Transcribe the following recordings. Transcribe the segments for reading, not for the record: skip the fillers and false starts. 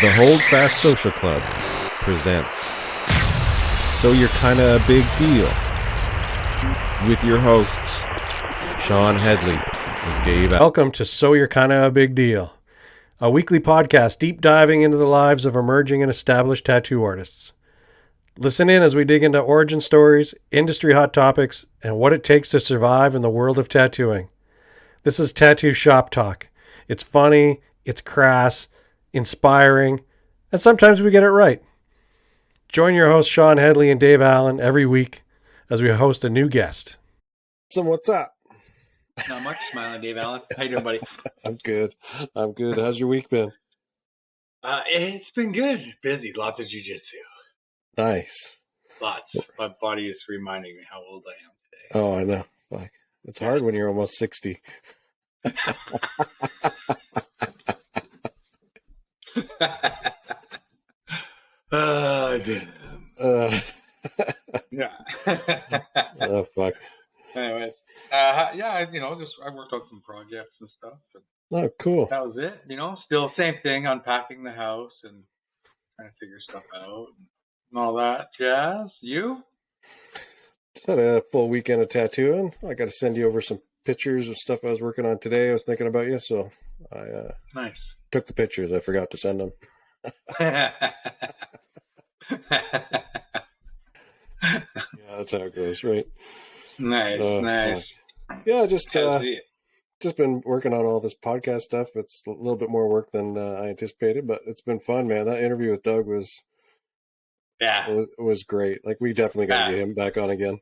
The Holdfast Social Club presents So You're Kinda a Big Deal with your hosts, Shawn, Hedley, and Dave. Welcome to So You're Kinda a Big Deal, a weekly podcast deep diving into the lives of emerging and established tattoo artists. Listen in as we dig into origin stories, industry hot topics, and what it takes to survive in the world of tattooing. This is Tattoo Shop Talk. It's funny, it's crass, inspiring, and sometimes we get it right. Join your hosts Shawn, Hedley, and Dave Allen every week as we host a new guest. So what's up? Not much. Smiling, Dave Allen. How you doing, buddy? I'm good. How's your week been? It's been good. Busy. Lots of jiu-jitsu. Nice. Lots. My body is reminding me how old I am today. Oh, I know. Fuck. It's hard when you're almost 60. Yeah. Oh, fuck. Anyways, I worked on some projects and stuff. And oh, cool. that was it. Still same thing, unpacking the house and trying to figure stuff out and all that jazz. You? Just had a full weekend of tattooing. I got to send you over some pictures of stuff I was working on today. I was thinking about you, so I nice. Took the pictures. I forgot to send them. Yeah, that's how it goes, right? Nice. Yeah, just been working on all this podcast stuff. It's a little bit more work than I anticipated, but it's been fun, man. That interview with Doug was great. Like, we definitely got to get him back on again.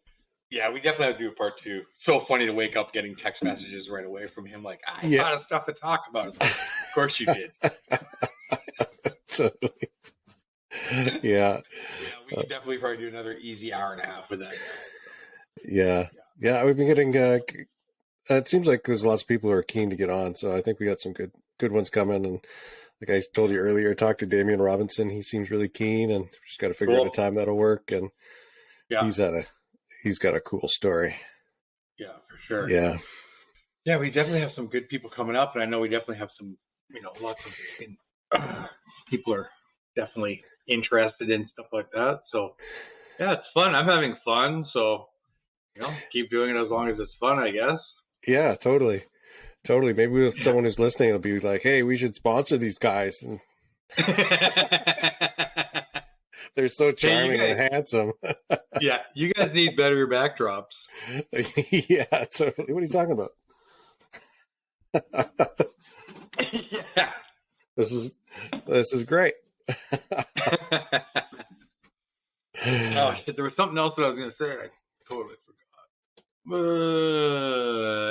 Yeah, we definitely have to do a part two. So funny to wake up getting text messages right away from him, like, I thought of stuff to talk about. Like, of course you did. Totally. Yeah. We could definitely probably do another easy hour and a half with that guy. Yeah. We've been getting. It seems like there's lots of people who are keen to get on, so I think we got some good ones coming. And like I told you earlier, I talked to Damian Robinson. He seems really keen, and just got to figure out a time that'll work. And he's got a cool story. Yeah, for sure. Yeah. Yeah, we definitely have some good people coming up, and I know we definitely have some, lots of people are definitely interested in stuff like that. So, yeah, it's fun. I'm having fun, so, keep doing it as long as it's fun, I guess. Yeah, totally. Maybe if someone who's listening will be like, hey, we should sponsor these guys. And they're so charming and handsome. Yeah, you guys need better backdrops. Yeah, totally. What are you talking about? Yeah. This is great. Oh shit! There was something else that I was going to say. I totally forgot.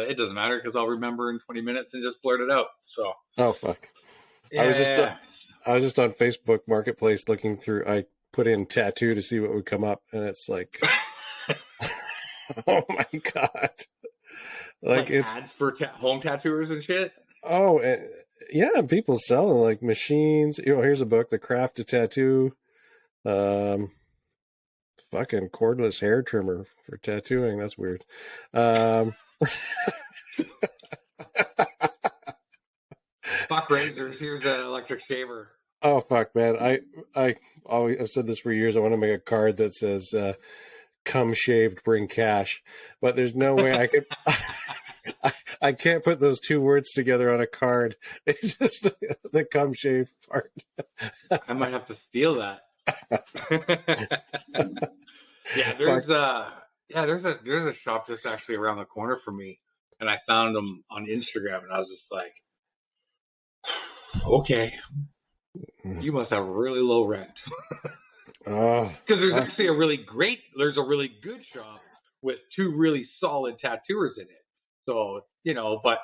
It doesn't matter because I'll remember in 20 minutes and just blurt it out. So. Oh fuck! Yeah. I was just on Facebook Marketplace looking through. I put in tattoo to see what would come up, and it's like, oh my god! Like it's ads for home tattooers and shit. Oh, yeah, people selling like machines. Here's a book, The Craft to Tattoo. Fucking cordless hair trimmer for tattooing. That's weird. Fuck razors. Here's an electric shaver. Oh fuck, man! I've said this for years. I want to make a card that says "Come shaved, bring cash," but there's no way I could. I can't put those two words together on a card. It's just the "come shave" part. I might have to steal that. Yeah, there's a shop that's actually around the corner from me, and I found them on Instagram, and I was just like, okay, you must have really low rent. Because there's actually a really good shop with two really solid tattooers in it. So, but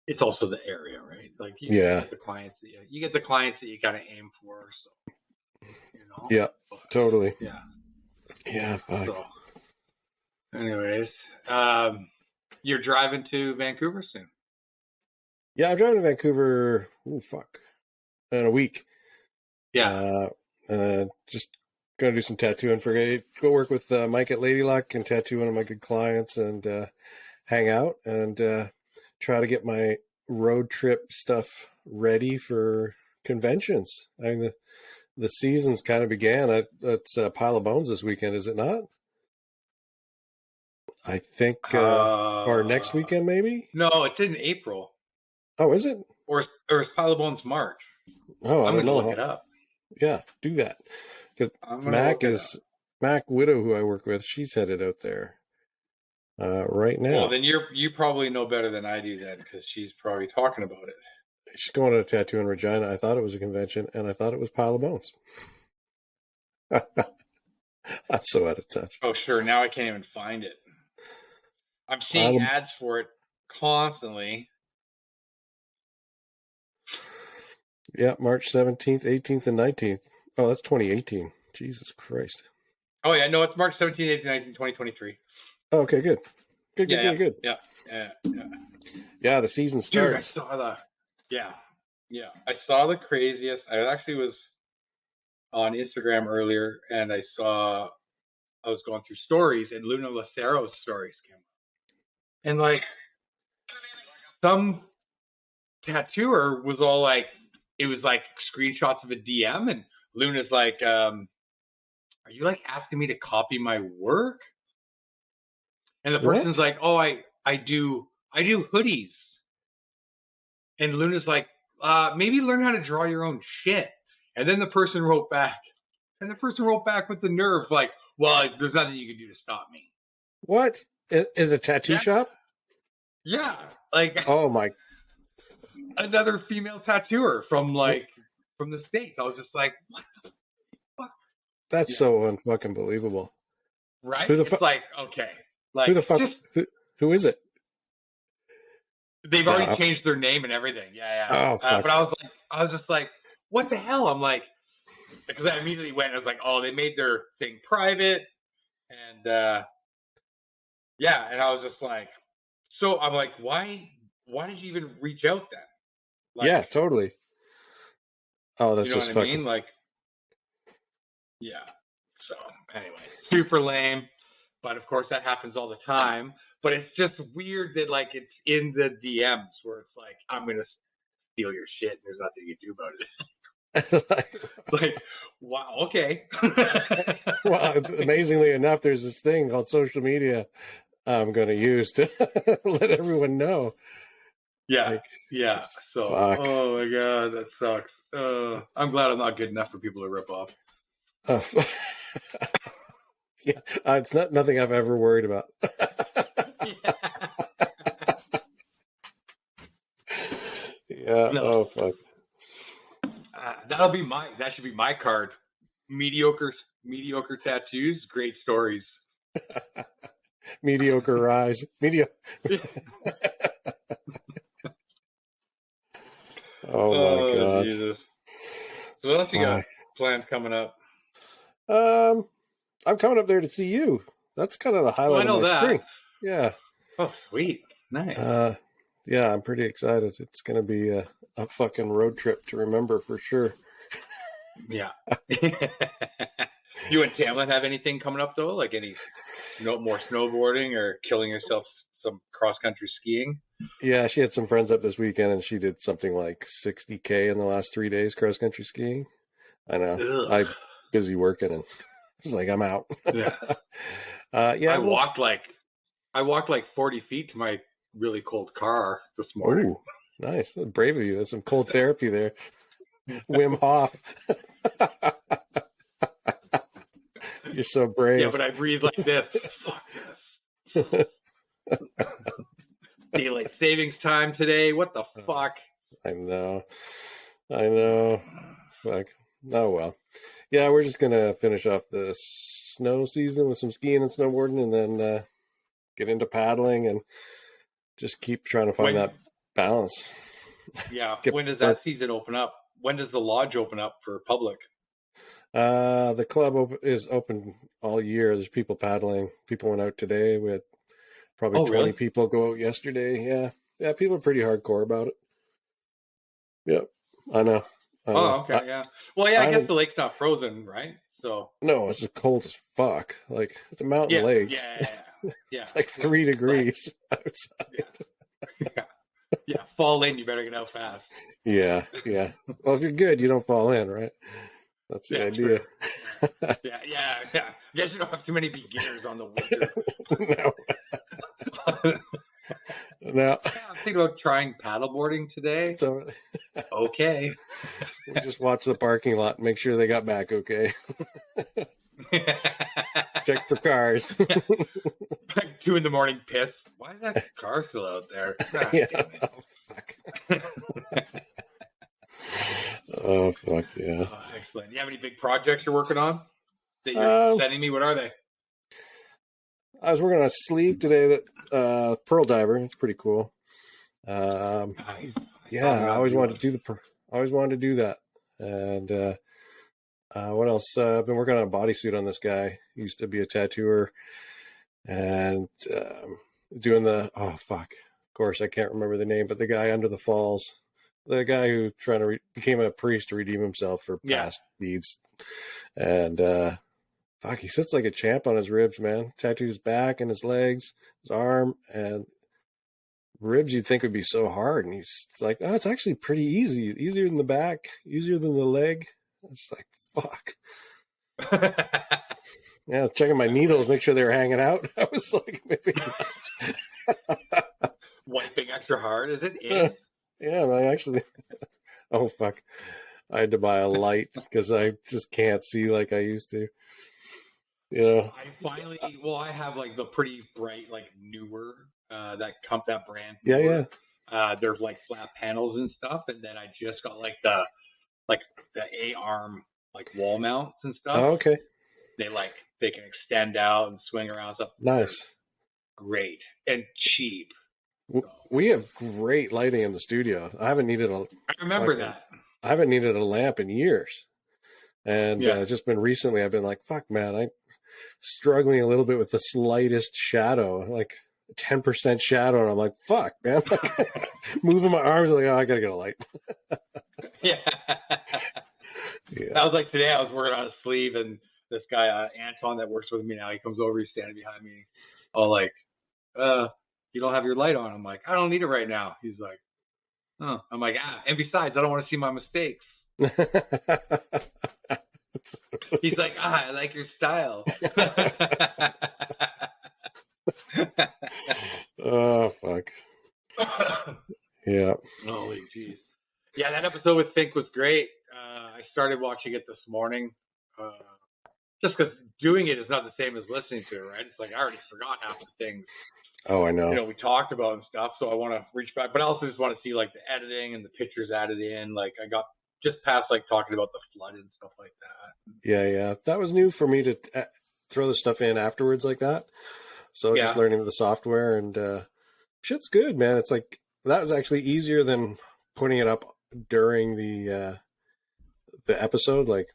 it's also the area, right? Like, you get the clients that you kind of aim for. So, Yeah, totally. Yeah. Yeah. Fuck. So, anyways, you're driving to Vancouver soon. Yeah, I'm driving to Vancouver. Oh, fuck. In a week. Yeah. Just going to do some tattooing go work with Mike at Lady Luck and tattoo one of my good clients and hang out and try to get my road trip stuff ready for conventions. I mean, the season's kind of began. It's Pile of Bones this weekend, is it not? I think, or next weekend maybe? No, it's in April. Oh, is it? Or is Pile of Bones March? Oh, I'm I don't know. going to look it up. Yeah, do that. Mac Widow, who I work with, she's headed out there right now. Well, then you probably know better than I do then, because she's probably talking about it. She's going to a tattoo in Regina. I thought it was a convention, and I thought it was Pile of Bones. I'm so out of touch. Oh, sure. Now I can't even find it. I'm seeing ads for it constantly. Yeah, March 17th, 18th, and 19th. Oh, that's 2018. Jesus Christ. Oh, yeah. No, it's March 17th, 18th, 19th, 2023. Oh, okay, good. Good. Yeah, the season starts. Dude, I saw the craziest. I actually was on Instagram earlier, and I was going through stories, and Luna Lacero's stories came up. And, like, some tattooer was all like, it was like screenshots of a DM, and Luna's like, are you like asking me to copy my work? And the person's like, oh, I do hoodies. And Luna's like, maybe learn how to draw your own shit. And then the person wrote back with the nerve, like, well, there's nothing you can do to stop me. What? Is a tattoo shop? Yeah. Like, oh my. Another female tattooer from the States. I was just like, what the fuck? That's so unfucking believable. Right? Who the fuck? Like, okay. Like, who the fuck? Who is it? They've already changed their name and everything. Yeah. Oh, fuck. But I was just like, what the hell? I'm like, because I immediately went and I was like, oh, they made their thing private. And, and I was just like, so I'm like, why did you even reach out then? Like, yeah, totally. Oh, that's just fucking. I mean? Like, yeah. So anyway, super lame. But of course, that happens all the time. But it's just weird that like it's in the DMs where it's like, I'm gonna steal your shit. And there's nothing you can do about it. Like, wow, okay. Well, it's amazingly enough, there's this thing called social media I'm going to use to let everyone know. Yeah, like, yeah. So, fuck. Oh my god, that sucks. I'm glad I'm not good enough for people to rip off. Yeah, it's nothing I've ever worried about. Yeah. No. Oh fuck. That should be my card. Mediocre tattoos, great stories. Mediocre rise. Oh my god. Jesus. So what else you got planned coming up? I'm coming up there to see you. That's kind of the highlight of my spring. Yeah. Oh, sweet. Nice. Yeah, I'm pretty excited. It's going to be a fucking road trip to remember for sure. Yeah. You and Tamlin have anything coming up though? Like more snowboarding or killing yourself some cross-country skiing? Yeah, she had some friends up this weekend and she did something like 60K in the last 3 days cross-country skiing. I know. I'm busy working and it's like, I'm out. Yeah. Yeah. I walked like 40 feet to my really cold car this morning. Ooh, nice. That's brave of you. That's some cold therapy there. Wim Hof. You're so brave. Yeah, but I breathe like this. Fuck this. Daylight savings time today. What the fuck? I know. Fuck. Oh, well. Yeah, we're just going to finish off the snow season with some skiing and snowboarding and then get into paddling and just keep trying to find that balance. Yeah. When does that season open up? When does the lodge open up for public? The club is open all year. There's people paddling. People went out today. We had probably 20 people go out yesterday. Yeah. Yeah, people are pretty hardcore about it. Yep. I know. Okay, yeah. Well, yeah, I guess the lake's not frozen, right? So no, it's just cold as fuck. Like, it's a mountain lake. Yeah. It's like 3 degrees outside. Yeah, fall in, you better get out fast. Yeah. Well, if you're good, you don't fall in, right? That's the idea. Yeah. You guys don't have too many beginners on the winter. No. I'm thinking about trying paddleboarding today. So, okay. We just watch the parking lot and make sure they got back okay. Check for cars. Like 2 a.m, piss. Why is that car still out there? Yeah. Oh, fuck. Oh, fuck, yeah. Oh, excellent. You have any big projects you're working on that you're sending me? What are they? I was working on a sleeve today that pearl diver. It's pretty cool. Nice. Yeah, I always wanted to do that. And what else? I've been working on a bodysuit on this guy. He used to be a tattooer, and doing the of course I can't remember the name, but the guy under the falls, the guy who became a priest to redeem himself for past deeds, and he sits like a champ on his ribs, man. Tattooed his back and his legs, his arm, and ribs you'd think would be so hard, and he's like, oh, it's actually pretty easier than the back, easier than the leg. It's like, fuck. Yeah, checking my needles, make sure they were hanging out. I was like, maybe not. Wiping extra hard, is it? Yeah, I actually. Oh, fuck. I had to buy a light because I just can't see like I used to. Yeah. I have like the pretty bright, like newer, that brand. Yeah. There's like flat panels and stuff, and then I just got like the A-arm like wall mounts and stuff. Oh, okay. They can extend out and swing around stuff. Nice. Great and cheap. We have great lighting in the studio. I haven't needed I remember that. I haven't needed a lamp in years. And just been recently, I've been like, fuck, man, I'm struggling a little bit with the slightest shadow, like 10% shadow. And I'm like, fuck, man. Moving my arms, like, oh, I got to get a light. Yeah. That was like today, I was working on a sleeve, and this guy, Anton, that works with me now, he comes over, he's standing behind me, all like, you don't have your light on. I'm like, I don't need it right now. He's like, oh. I'm like, and besides, I don't want to see my mistakes. He's like, I like your style. Oh, fuck. Yeah. Holy jeez. Yeah, that episode with Fink was great. I started watching it this morning. Just because doing it is not the same as listening to it, right? It's like I already forgot half the things. Oh, I know. We talked about and stuff, so I want to reach back. But I also just want to see like the editing and the pictures added in. Like I got just past like talking about the flood and stuff like that. Yeah. That was new for me to throw the stuff in afterwards like that. So just learning the software, and shit's good, man. It's like that was actually easier than putting it up during the episode, like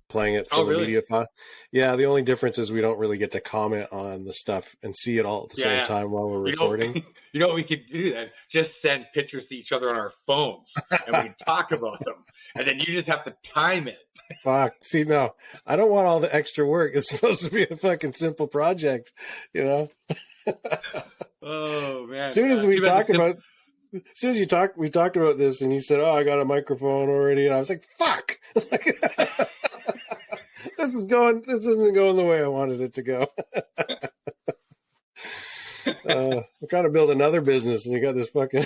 playing it for the media file. Yeah, the only difference is we don't really get to comment on the stuff and see it all at the same time while we're recording. You know what we could do then? Just send pictures to each other on our phones, and we can talk about them. And then you just have to time it. Fuck. See, no, I don't want all the extra work. It's supposed to be a fucking simple project, Oh, man. As soon as we talked about this, and you said, "Oh, I got a microphone already," and I was like, "Fuck." This isn't going the way I wanted it to go. I'm trying to build another business, and you got this fucking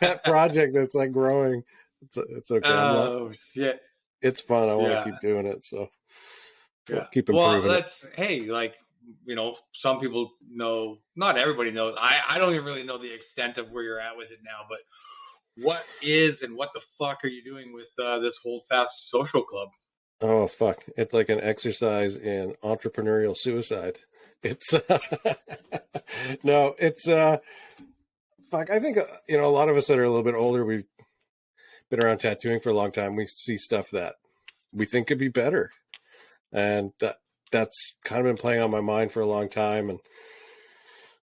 that project that's like growing. It's okay. Oh shit! It's fun. I want to keep doing it, so keep improving. Well, some people know. Not everybody knows. I don't even really know the extent of where you're at with it now. But what is and what the fuck are you doing with this Hold Fast Social Club? Oh, fuck. It's like an exercise in entrepreneurial suicide. It's, no, it's, fuck. I think, a lot of us that are a little bit older, we've been around tattooing for a long time. We see stuff that we think could be better. And that's kind of been playing on my mind for a long time. And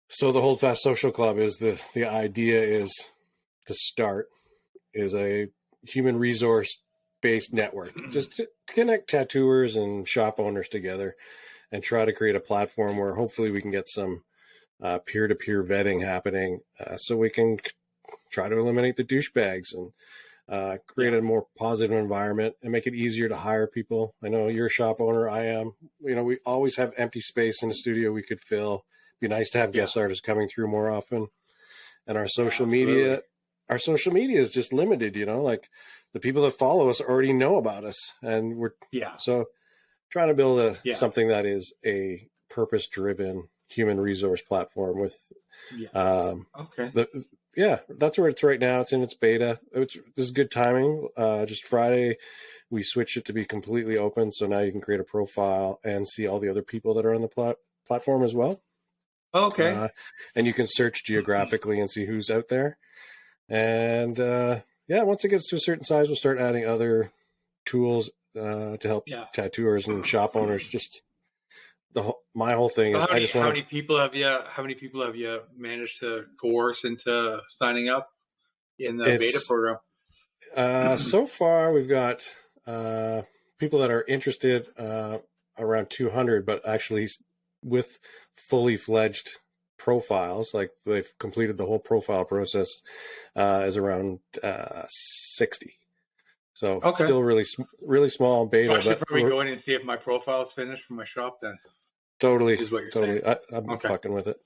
so the Hold Fast Social Club is the idea is a human resource based network, just to connect tattooers and shop owners together and try to create a platform where hopefully we can get some peer-to-peer vetting happening, so we can try to eliminate the douchebags and create a more positive environment and make it easier to hire people. I know you're a shop owner. I am. We always have empty space in the studio we could fill. Be nice to have guest artists coming through more often. And our social media is just limited, like the people that follow us already know about us, and we're so trying to build something that is a purpose-driven human resource platform with that's where it's right now. It's in its beta. This is good timing. Just Friday we switched it to be completely open, so now you can create a profile and see all the other people that are on the platform as well. Okay. And you can search geographically and see who's out there. And once it gets to a certain size, we'll start adding other tools to help tattooers and shop owners. Just my whole thing is how many people have you managed to coerce into signing up in the beta program? So far we've got people that are interested, around 200, but actually with fully fledged profiles, like they've completed the whole profile process, is around 60. So still really small beta. I should probably go in and see if my profile is finished for my shop then. Totally. I'm fucking with it.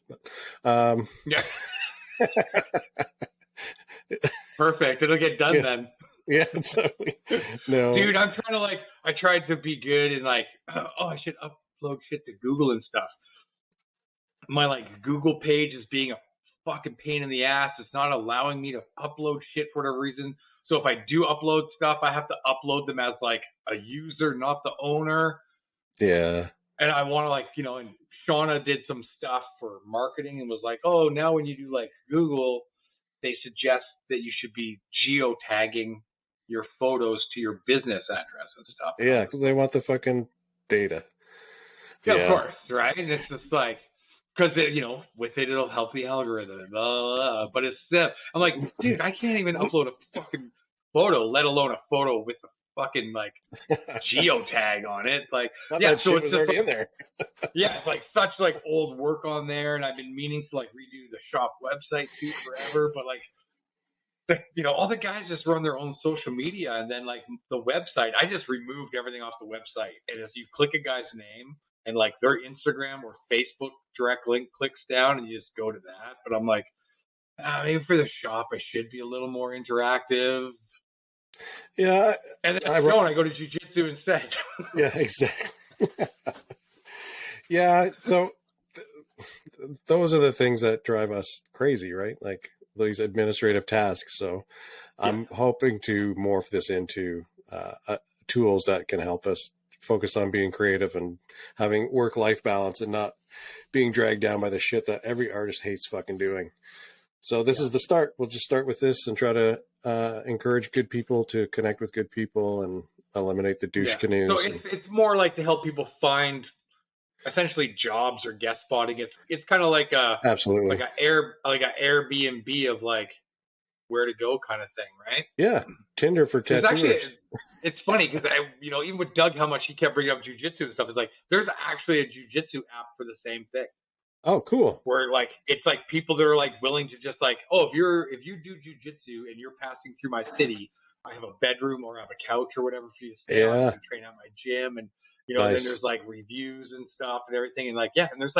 Yeah. Perfect. It'll get done then. Yeah, totally. No, dude, I'm trying to I tried to be good and I should upload shit to Google and stuff. My Google page is being a fucking pain in the ass. It's not allowing me to upload shit for whatever reason. So if I do upload stuff, I have to upload them as a user, not the owner. Yeah. And I want to and Shauna did some stuff for marketing and was oh, now when you do Google, they suggest that you should be geotagging your photos to your business address and stuff. Yeah, because they want the fucking data. Yeah, of course, right? And it's just because with it, it'll help the algorithm. Blah, blah, blah. But it's I'm dude, I can't even upload a fucking photo, let alone a photo with the fucking geotag on it. So it's already in there. Yeah, it's such old work on there, and I've been meaning to redo the shop website too forever, but all the guys just run their own social media, and then the website, I just removed everything off the website. And as you click a guy's name and their Instagram or Facebook direct link clicks down, and you just go to that. But I'm maybe for the shop, I should be a little more interactive. Yeah. And then I go to jiu-jitsu instead. Yeah, exactly. Yeah. So those are the things that drive us crazy, right? These administrative tasks. So I'm hoping to morph this into tools that can help us focus on being creative and having work-life balance and not being dragged down by the shit that every artist hates fucking doing. So this is the start. We'll just start with this and try to encourage good people to connect with good people and eliminate the douche canoes. So it's more to help people find essentially jobs or guest spotting. It's kind of absolutely like an Airbnb of where to go kind of thing, right? Yeah, Tinder for tattooers. It's funny because even with Doug, how much he kept bringing up jujitsu and stuff. It's there's actually a jujitsu app for the same thing. Oh, cool. Where it's people that are willing to just if you do jujitsu and you're passing through my city, I have a bedroom or I have a couch or whatever for you to stay on and train at my gym, and nice. Then there's reviews and stuff and everything, and and there's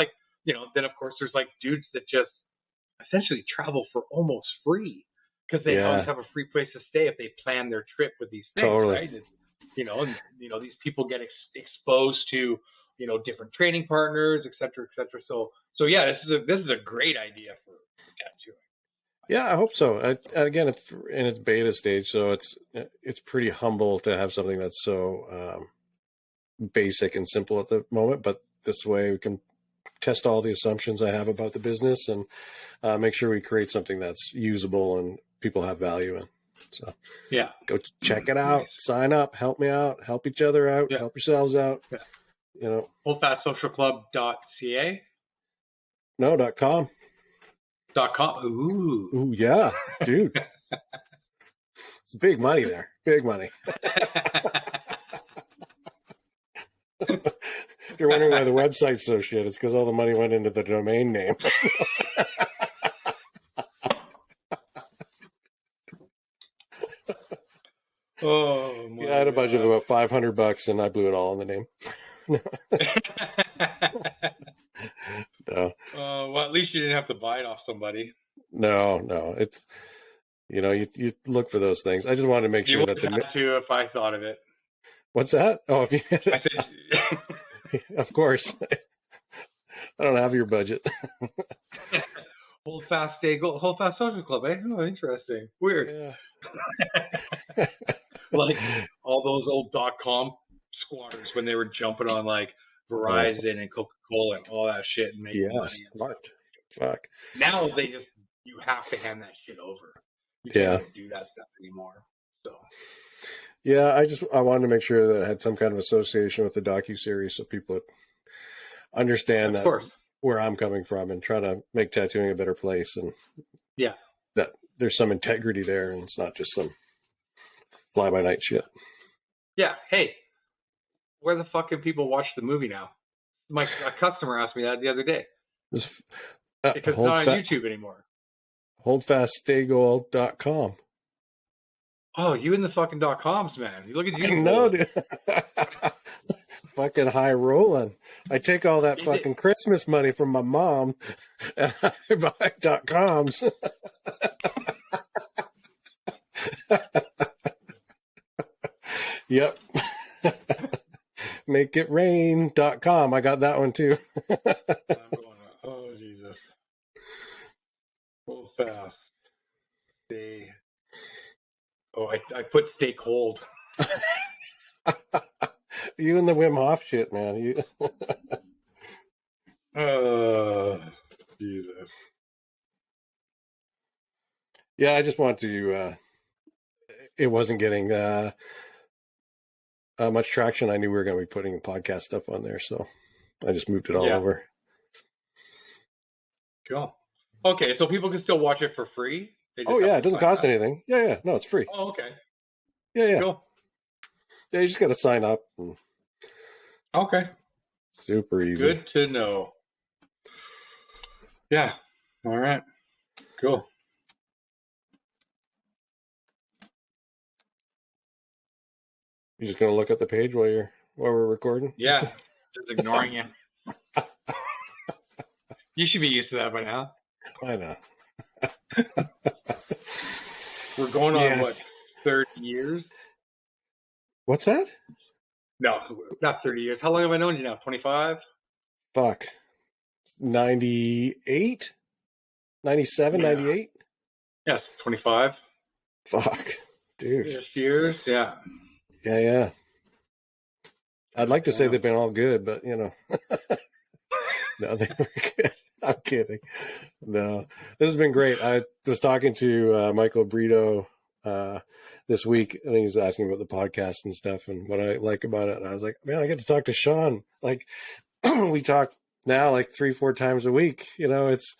then of course there's dudes that just essentially travel for almost free because they always have a free place to stay if they plan their trip with these things, right? And, these people get exposed to different training partners, et cetera, et cetera. So yeah, this is a great idea for tattooing. Yeah, I hope so. Again, it's in its beta stage, so it's pretty humble to have something that's so basic and simple at the moment. But this way, we can test all the assumptions I have about the business and make sure we create something that's usable and people have value in. So yeah, go check it out. Nice. Sign up. Help me out. Help each other out. Help yourselves out. Yeah. holdfastsocialclub.ca. No, .com. .com. Ooh, yeah, dude. It's big money there. Big money. If you're wondering why the website's so shit, it's because all the money went into the domain name. Oh, my Yeah, I had a budget of God. about $500, and I blew it all on the name. No, Well, at least you didn't have to buy it off somebody. no. It's you look for those things. I just wanted to make You sure would that have had to if I thought of it. what's that? Oh, if you, I said, of course. I don't have your budget. hold fast social club, eh? Oh, interesting. Weird. Yeah. Like all those old .com squatters when they were jumping on like Verizon and Coca-Cola and all that shit and making money. Smart. Fuck. Now you have to hand that shit over. You Yeah. can't do that stuff anymore. So Yeah, I wanted to make sure that I had some kind of association with the docuseries so people would understand of that course. where I'm coming from and trying to make tattooing a better place, and Yeah. that there's some integrity there and it's not just some fly by night shit. Yeah. Hey, where the fuck can people watch the movie now? A customer asked me that the other day. This, Because it's not on YouTube anymore. Holdfaststaygold.com. Oh, you and the fucking .coms, man. You look at you. No, dude. Fucking high rolling. I take all that fucking Christmas money from my mom and I buy .coms. Yep. MakeItRain.com. I got that one too. I'm going, oh, Jesus. Hold fast. Stay. Oh, I put stay cold. You and the Wim Hof shit, man. You. Jesus. Yeah, I just want to. It wasn't getting much traction. I knew we were going to be putting podcast stuff on there, so I just moved it all over. Cool. Okay, so people can still watch it for free? Oh, yeah, it doesn't cost anything. Yeah, no, it's free. Oh, okay. Yeah. Cool. Yeah, you just got to sign up. Okay. Super easy. Good to know. Yeah. All right. Cool. You just going to look at the page while we're recording? Yeah, just ignoring you. You should be used to that by now. I know. We're going on, what, 30 years? What's that? No, not 30 years. How long have I known you now? 25? Fuck. 98? 97, 98? Yes, 25. Fuck. Dude. Years, yeah. Yeah. I'd like to say they've been all good, but, no, they were good. I'm kidding. No, this has been great. I was talking to Michael Brito this week, and he was asking about the podcast and stuff and what I like about it. And I was like, man, I get to talk to Shawn. Like, we talk now like 3-4 times a week. It's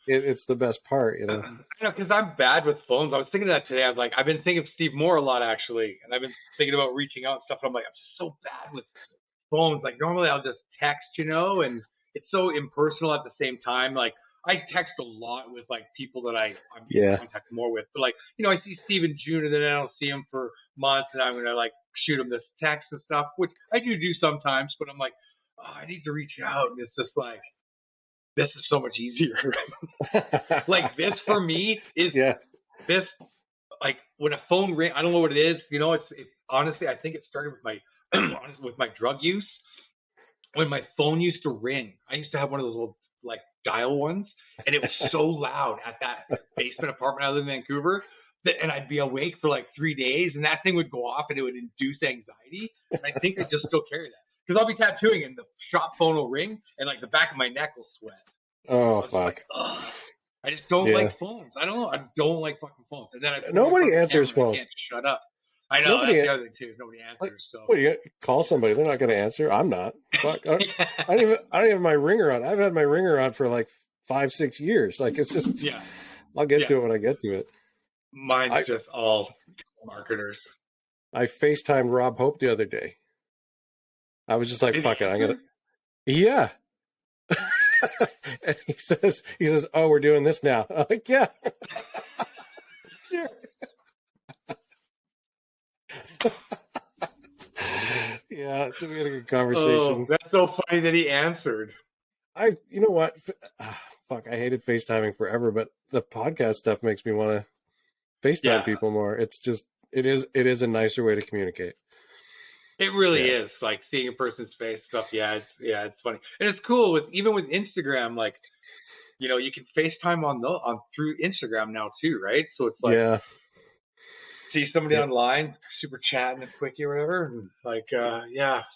it's the best part. I know, because I'm bad with phones. I was thinking of that today. I was like, I've been thinking of Steve Moore a lot, actually, and I've been thinking about reaching out and stuff. And I'm like, I'm just so bad with phones. Like, normally I'll just text, and it's so impersonal at the same time. Like, I text a lot with like people that I'm in contact more with. But like, I see Steve in June and then I don't see him for months, and I'm gonna like shoot him this text and stuff, which I do sometimes. But I'm like, I need to reach out, and it's just like, this is so much easier. Like, this for me is this, like, when a phone ring, I don't know what it is. It's honestly, I think it started with my drug use. When my phone used to ring, I used to have one of those little like dial ones, and it was so loud at that basement apartment I live in Vancouver, and I'd be awake for like 3 days, and that thing would go off, and it would induce anxiety. And I think I just still carry that because I'll be tattooing, and the shop phone will ring, and like the back of my neck will sweat. Oh fuck! Like, I just don't like phones. I don't know. I don't like fucking phones. And then nobody answers phones. I can't just shut up. I know that's the other thing too. Nobody answers. So what, you call somebody? They're not going to answer. I'm not. Fuck. I don't even have my ringer on. I've had my ringer on for like 5-6 years. Like, it's just. I'll get to it when I get to it. Mine's just all marketers. I FaceTimed Rob Hope the other day. I was just like, fuck it. Yeah. And he says, "Oh, we're doing this now." I'm like, "Yeah, sure." Yeah, so we had a good conversation. Oh, that's so funny that he answered. You know what? Fuck, I hated FaceTiming forever, but the podcast stuff makes me want to FaceTime people more. It's just, it is a nicer way to communicate. It really is, like seeing a person's face stuff. It's funny, and it's cool with even with Instagram. Like, you know, you can FaceTime on through Instagram now too, right? So it's like see somebody online, super chatting a quickie or whatever, and like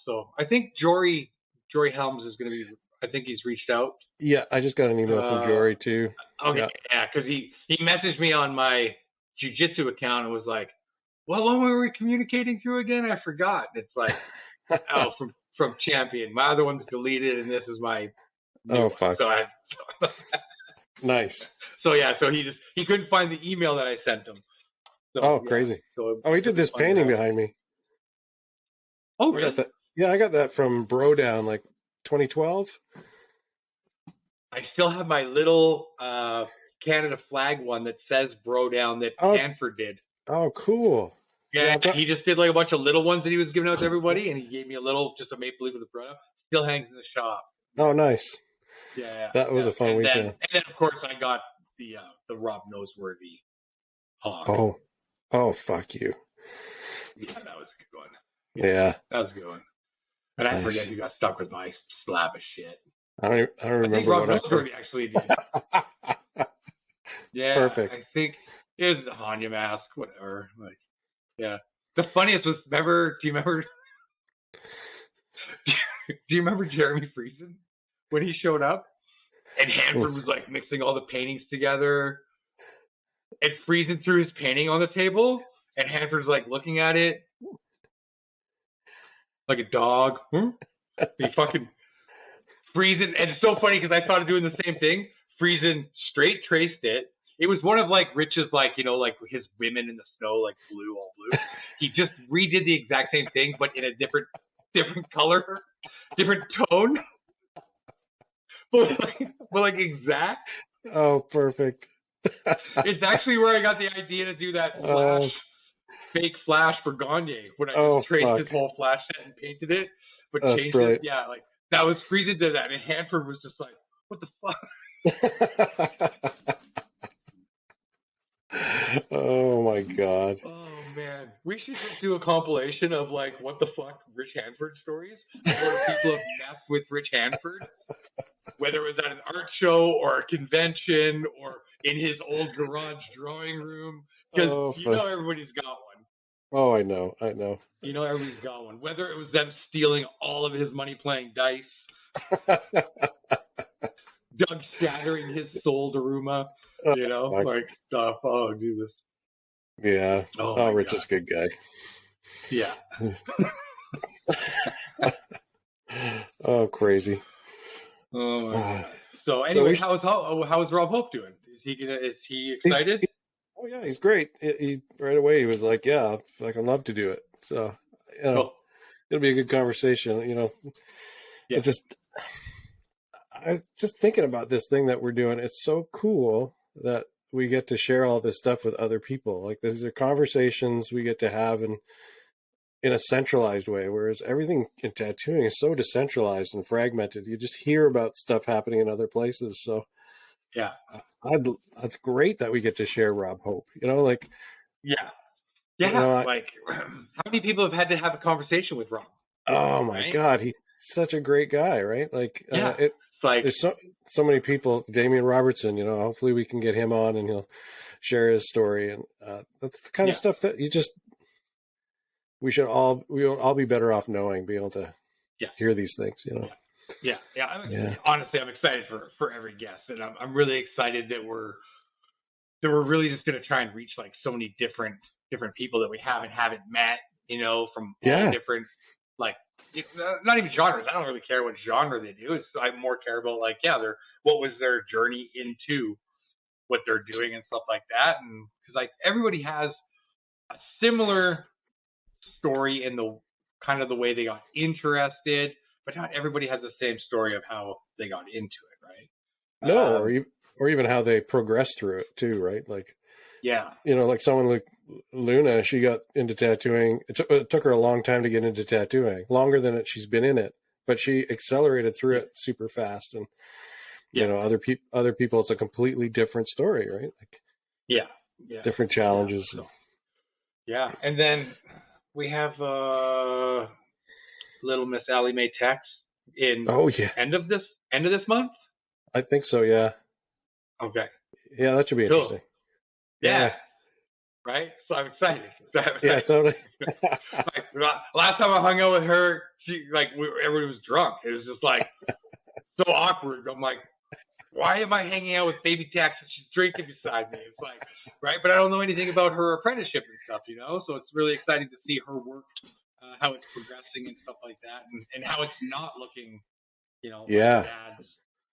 So I think Jory Helms is going to be. I think he's reached out. Yeah, I just got an email from Jory too. Okay, because he messaged me on my jiu-jitsu account and was like, "Well, when were we communicating through again? I forgot." And it's like, oh, from Champion. My other one's deleted, and this is my new one. Fuck. So Nice. So he couldn't find the email that I sent him. So, crazy. So he did this painting behind me. Oh, really? I got that from Bro Down, like 2012. I still have my little Canada flag one that says Bro Down that Hanford did. Oh, cool. Yeah, he just did like a bunch of little ones that he was giving out to everybody, and he gave me just a maple leaf with a Bro Down. Still hangs in the shop. Oh, nice. Yeah. That was a fun weekend. And then, of course, I got the Rob Noseworthy hawk. Oh, fuck you. Yeah, that was a good one. Yeah. That was a good one. And I forget who got stuck with my slab of shit. I don't remember. I think Rob Noseworthy actually did. Yeah. Perfect. I think it was the Hanya mask, whatever. Like, yeah. The funniest was, do you remember Jeremy Friesen when he showed up? And Hanford was like mixing all the paintings together. And Friesen threw his painting on the table, and Hanford's like looking at it like a dog. He fucking Friesen, and it's so funny because I thought of doing the same thing. Friesen straight traced it. It was one of like Rich's, like, you know, like his women in the snow, like blue, all blue. He just redid the exact same thing, but in a different color, different tone. But like exact. Oh, perfect. It's actually where I got the idea to do that fake flash for Gagne when I traced his whole flash set and painted it, but changed it. Yeah, like that was Friesen did that, and Hanford was just like, "What the fuck?" Oh my god. Oh man, we should just do a compilation of like what the fuck Rich Hanford stories, where people have messed with Rich Hanford, whether it was at an art show or a convention or in his old garage drawing room, because you know everybody's got one. Oh, I know. You know everybody's got one. Whether it was them stealing all of his money playing dice, Doug shattering his soul to Ruma, you know, like stuff. Oh, Jesus. Yeah. Oh, Rich is a good guy. Yeah. Oh, crazy. Oh, my God. So anyway, how's Rob Hope doing? Is he excited? Oh yeah, he's great. He right away he was like, "Yeah, I'd love to do it." So, it'll be a good conversation. You know, it's just I was just thinking about this thing that we're doing. It's so cool that we get to share all this stuff with other people. Like, these are conversations we get to have in a centralized way, whereas everything in tattooing is so decentralized and fragmented. You just hear about stuff happening in other places. So, yeah, that's great that we get to share Rob Hope. You know, like, yeah. Like, how many people have had to have a conversation with Rob? Oh my God, he's such a great guy, right? Like, it's like there's so many people. Damian Robertson, you know, hopefully we can get him on and he'll share his story, and that's the kind of stuff that we'll all be better off knowing, be able to hear these things, you know. Honestly, I'm excited for every guest, and I'm really excited that we're really just going to try and reach like so many different people that we haven't met, you know, from all different, like, not even genres. I don't really care what genre they do. I more care about like, what was their journey into what they're doing and stuff like that. And because like everybody has a similar story in the kind of the way they got interested, but not everybody has the same story of how they got into it, right? No, or even how they progress through it too, right? Like, yeah, like someone like Luna, she got into tattooing. It took her a long time to get into tattooing, longer than she's been in it, but she accelerated through it super fast. And other people, it's a completely different story, right? Like, yeah, different challenges. Yeah, so, yeah. And then we have little Miss Allie Mae Tex in end of this month. I think so. Yeah. Okay. Yeah, that should be interesting. Yeah. Right. So I'm excited. Yeah, totally. Last time I hung out with her, everybody was drunk. It was just like so awkward. I'm like, why am I hanging out with baby Tex and she's drinking beside me? It's like, right. But I don't know anything about her apprenticeship and stuff, so it's really exciting to see her work, how it's progressing and stuff like that, and how it's not looking, like dads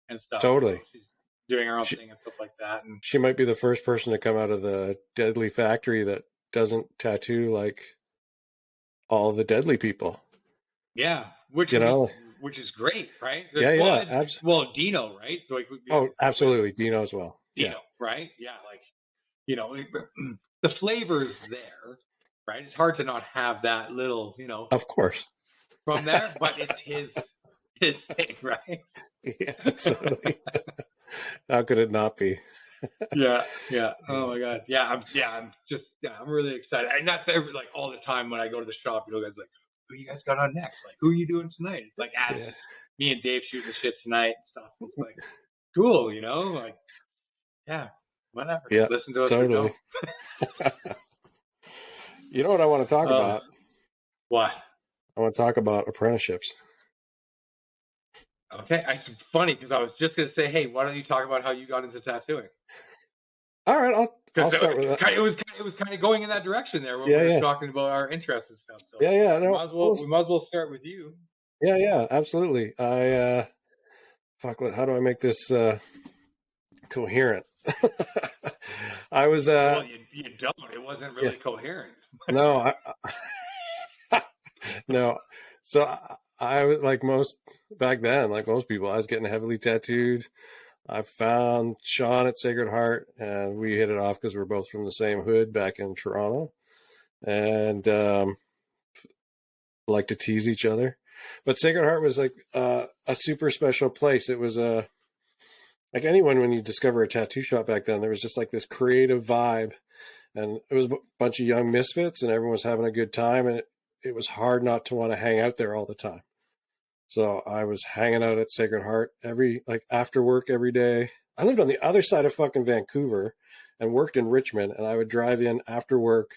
and stuff. Totally. She's doing her own thing and stuff like that. And she might be the first person to come out of the Deadly factory that doesn't tattoo like all the Deadly people. Yeah. Which is great, right? Well, Dino, right? So absolutely. Dino as well. Dino, right? Yeah. Like, the flavor's there, right? It's hard to not have that little, of course, from there, but it's his thing, right? Yeah, absolutely. How could it not be? Yeah. Oh my God. Yeah. I'm really excited. And that's like all the time when I go to the shop, guys like, who you guys got on next? Like, who are you doing tonight? It's like, me and Dave shooting the shit tonight and stuff. It's like, cool, like, yeah, whatever. Yeah, listen to us. Totally. You know what I want to talk about? What? I want to talk about apprenticeships. Okay, it's funny because I was just going to say, hey, why don't you talk about how you got into tattooing? All right, I'll start with that. It was kind of going in that direction there when we were talking about our interests and stuff. So No, we might as well start with you. Yeah, absolutely. How do I make this coherent? I was well, you don't. It wasn't really coherent. No, no. So I was like back then, like most people, I was getting heavily tattooed. I found Shawn at Sacred Heart, and we hit it off because we're both from the same hood back in Toronto, and like to tease each other. But Sacred Heart was like a super special place. It was like anyone, when you discover a tattoo shop back then, there was just like this creative vibe, and it was a bunch of young misfits, and everyone was having a good time, and it was hard not to want to hang out there all the time. So I was hanging out at Sacred Heart after work every day. I lived on the other side of fucking Vancouver and worked in Richmond, and I would drive in after work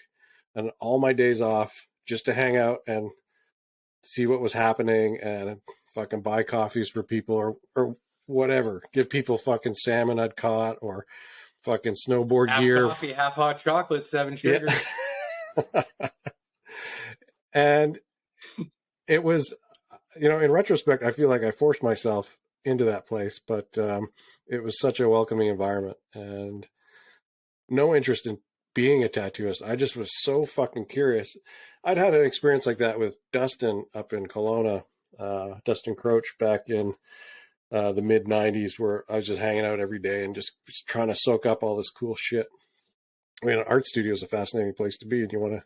and all my days off just to hang out and see what was happening and fucking buy coffees for people or whatever. Give people fucking salmon I'd caught or fucking snowboard half gear. Coffee, half hot chocolate, 7 sugars. Yeah. And it was, in retrospect, I feel like I forced myself into that place, but it was such a welcoming environment and no interest in being a tattooist. I just was so fucking curious. I'd had an experience like that with Dustin up in Kelowna, Dustin Croach back in the mid 90s, where I was just hanging out every day and just trying to soak up all this cool shit. I mean, an art studio is a fascinating place to be, and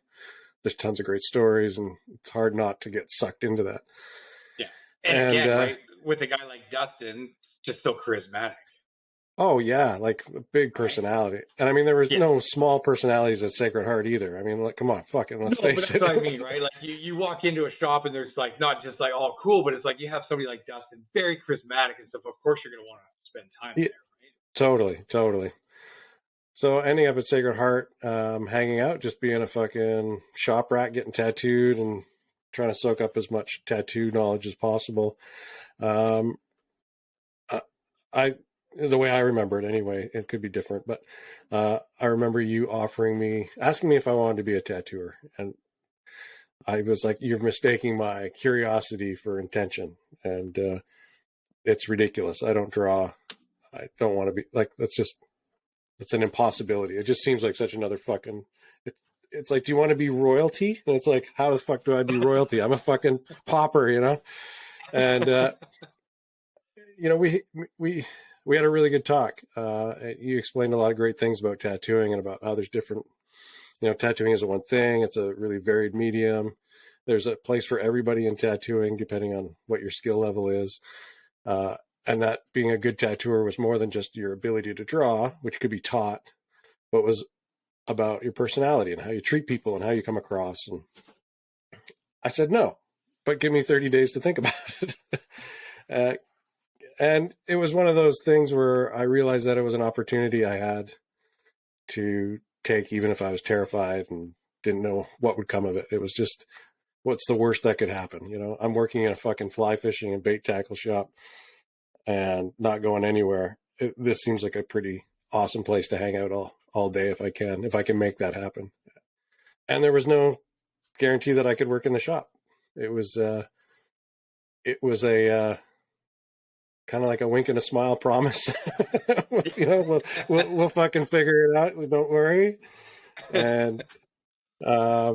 there's tons of great stories, and it's hard not to get sucked into that. Yeah. And again, right, with a guy like Dustin, just so charismatic. Oh, yeah, like a big personality. And I mean, there was no small personalities at Sacred Heart either. I mean, like, come on, fucking, let's face it. That's what I mean, right? Like, you walk into a shop and there's like, not just like all cool, but it's like you have somebody like Dustin, very charismatic and stuff. Of course, you're going to want to spend time there, right? Totally. So ending up at Sacred Heart, hanging out, just being a fucking shop rat, getting tattooed and trying to soak up as much tattoo knowledge as possible. The way I remember it anyway, it could be different, but I remember you asking me if I wanted to be a tattooer. And I was like, you're mistaking my curiosity for intention. And it's ridiculous. I don't draw. I don't want to be like, it's an impossibility. It just seems like such another fucking, it's like, do you want to be royalty? And it's like, how the fuck do I be royalty? I'm a fucking pauper, And we had a really good talk. You explained a lot of great things about tattooing and about how there's different. Tattooing isn't one thing. It's a really varied medium. There's a place for everybody in tattooing, depending on what your skill level is. And that being a good tattooer was more than just your ability to draw, which could be taught, but was about your personality and how you treat people and how you come across. And I said, no, but give me 30 days to think about it. And it was one of those things where I realized that it was an opportunity I had to take, even if I was terrified and didn't know what would come of it. It was just, what's the worst that could happen? I'm working in a fucking fly fishing and bait tackle shop and not going anywhere. This seems like a pretty awesome place to hang out all day if I can make that happen. And there was no guarantee that I could work in the shop. It was a kind of like a wink and a smile promise. We'll fucking figure it out. Don't worry. And I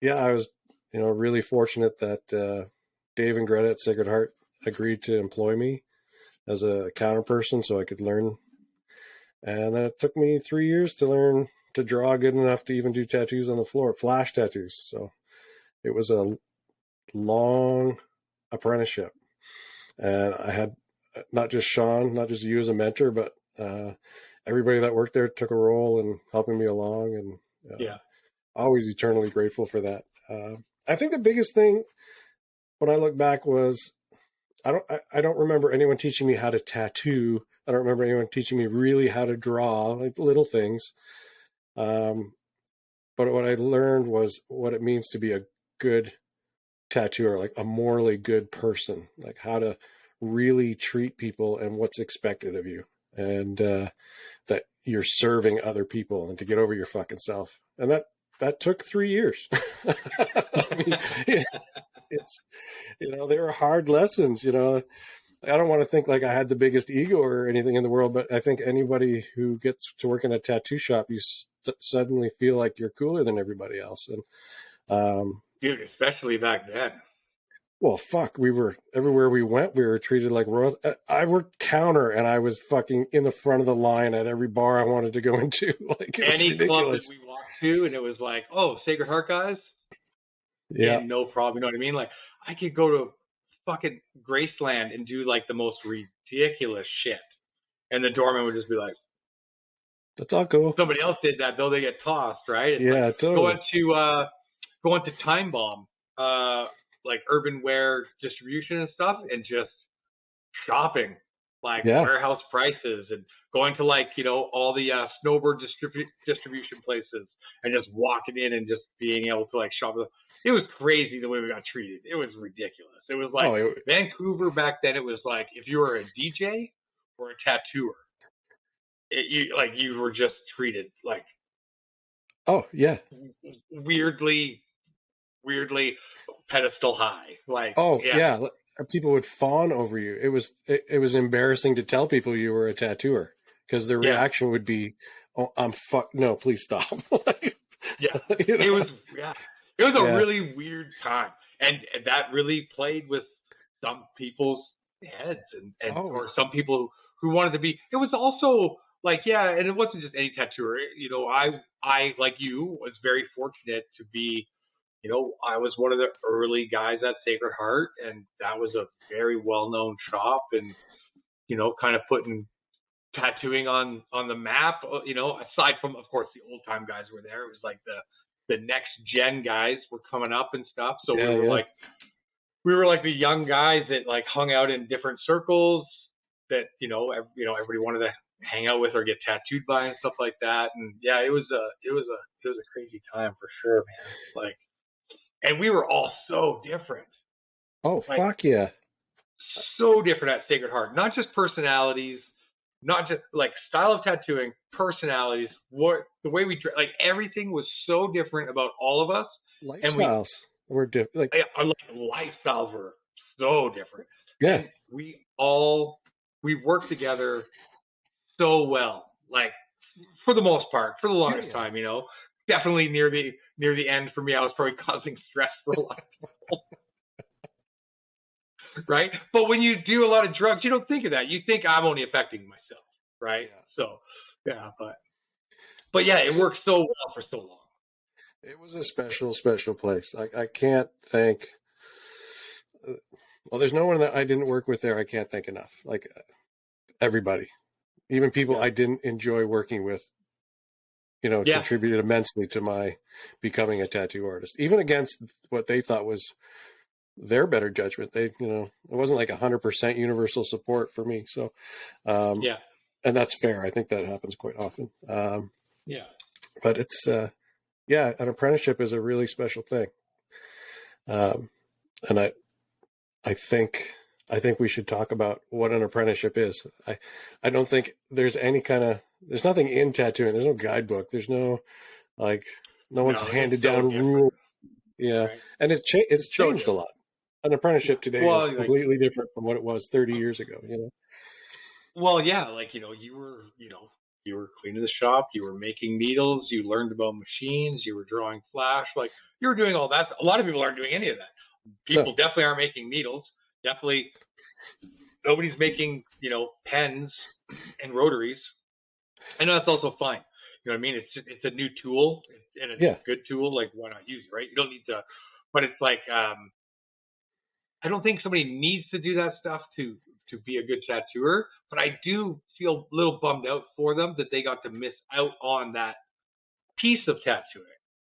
was really fortunate that Dave and Greta at Sacred Heart agreed to employ me as a counterperson so I could learn. And then it took me 3 years to learn to draw good enough to even do tattoos on the floor, flash tattoos. So it was a long apprenticeship. And I had not just Shawn, not just you as a mentor, but everybody that worked there took a role in helping me along. And always eternally grateful for that. I think the biggest thing when I look back was I don't remember anyone teaching me how to tattoo. I don't remember anyone teaching me really how to draw, like little things. But what I learned was what it means to be a good tattooer, like a morally good person, like how to really treat people and what's expected of you, and that you're serving other people and to get over your fucking self. And that took 3 years. I mean, it's, there are hard lessons, I don't want to think like I had the biggest ego or anything in the world, but I think anybody who gets to work in a tattoo shop, you suddenly feel like you're cooler than everybody else. And, dude, especially back then. Well, fuck, we were, everywhere we went, we were treated like royal. I worked counter and I was fucking in the front of the line at every bar I wanted to go into. Like, any club that we walked to, and it was like, oh, Sacred Heart guys? Yeah. No problem. You know what I mean? Like, I could go to fucking Graceland and do like the most ridiculous shit. And the doorman would just be like, that's all cool. Somebody else did that, though they get tossed, right? It's yeah, like totally. Going to Time Bomb, like urban wear distribution and stuff, and just shopping, like warehouse prices, and going to like, all the snowboard distribution places, and just walking in and just being able to like shop. It was crazy the way we got treated. It was ridiculous. It was like Vancouver back then. It was like if you were a DJ or a tattooer, you were just treated like weirdly pedestal high. Like people would fawn over you. It was embarrassing to tell people you were a tattooer because their reaction would be, "Oh, no, please stop." It was a really weird time, and that really played with some people's heads, and or some people who wanted to be. It was also like, and it wasn't just any tattooer. I like you was very fortunate to be. I was one of the early guys at Sacred Heart, and that was a very well-known shop, and kind of putting tattooing on the map. Aside from, of course, the old-time guys were there. It was like the next gen guys were coming up and stuff. So we were like the young guys that like hung out in different circles that everybody wanted to hang out with or get tattooed by and stuff like that. And it was a crazy time for sure, man. Like. And we were all so different. Oh, fuck yeah. So different at Sacred Heart. Not just personalities, not just like style of tattooing, personalities, the way we like everything was so different about all of us. Lifestyles were different. Like lifestyles were so different. Yeah. And we worked together so well. Like for the most part, for the longest time, Definitely near the end for me, I was probably causing stress for a lot of people. right? But when you do a lot of drugs, you don't think of that. You think I'm only affecting myself, right? Yeah. So, yeah, but yeah, it worked so well for so long. It was a special place. I can't thank. Well, there's no one that I didn't work with there. I can't thank enough. Like everybody, even people I didn't enjoy working with, contributed immensely to my becoming a tattoo artist, even against what they thought was their better judgment. It wasn't like 100% universal support for me. So, and that's fair. I think that happens quite often. But it's, an apprenticeship is a really special thing. And I think we should talk about what an apprenticeship is. I don't think there's there's nothing in tattooing. There's no guidebook. There's no one's handed down rule. Yeah. Right. And it's changed a lot. An apprenticeship today is completely different from what it was 30 years ago, Well, yeah, you were cleaning the shop, you were making needles, you learned about machines, you were drawing flash, you were doing all that. A lot of people aren't doing any of that. People definitely aren't making needles. Definitely nobody's making, pens and rotaries. I know that's also fine. You know what I mean? It's a new tool and it's a good tool. Why not use it, right? You don't need to, but it's I don't think somebody needs to do that stuff to be a good tattooer, but I do feel a little bummed out for them that they got to miss out on that piece of tattooing.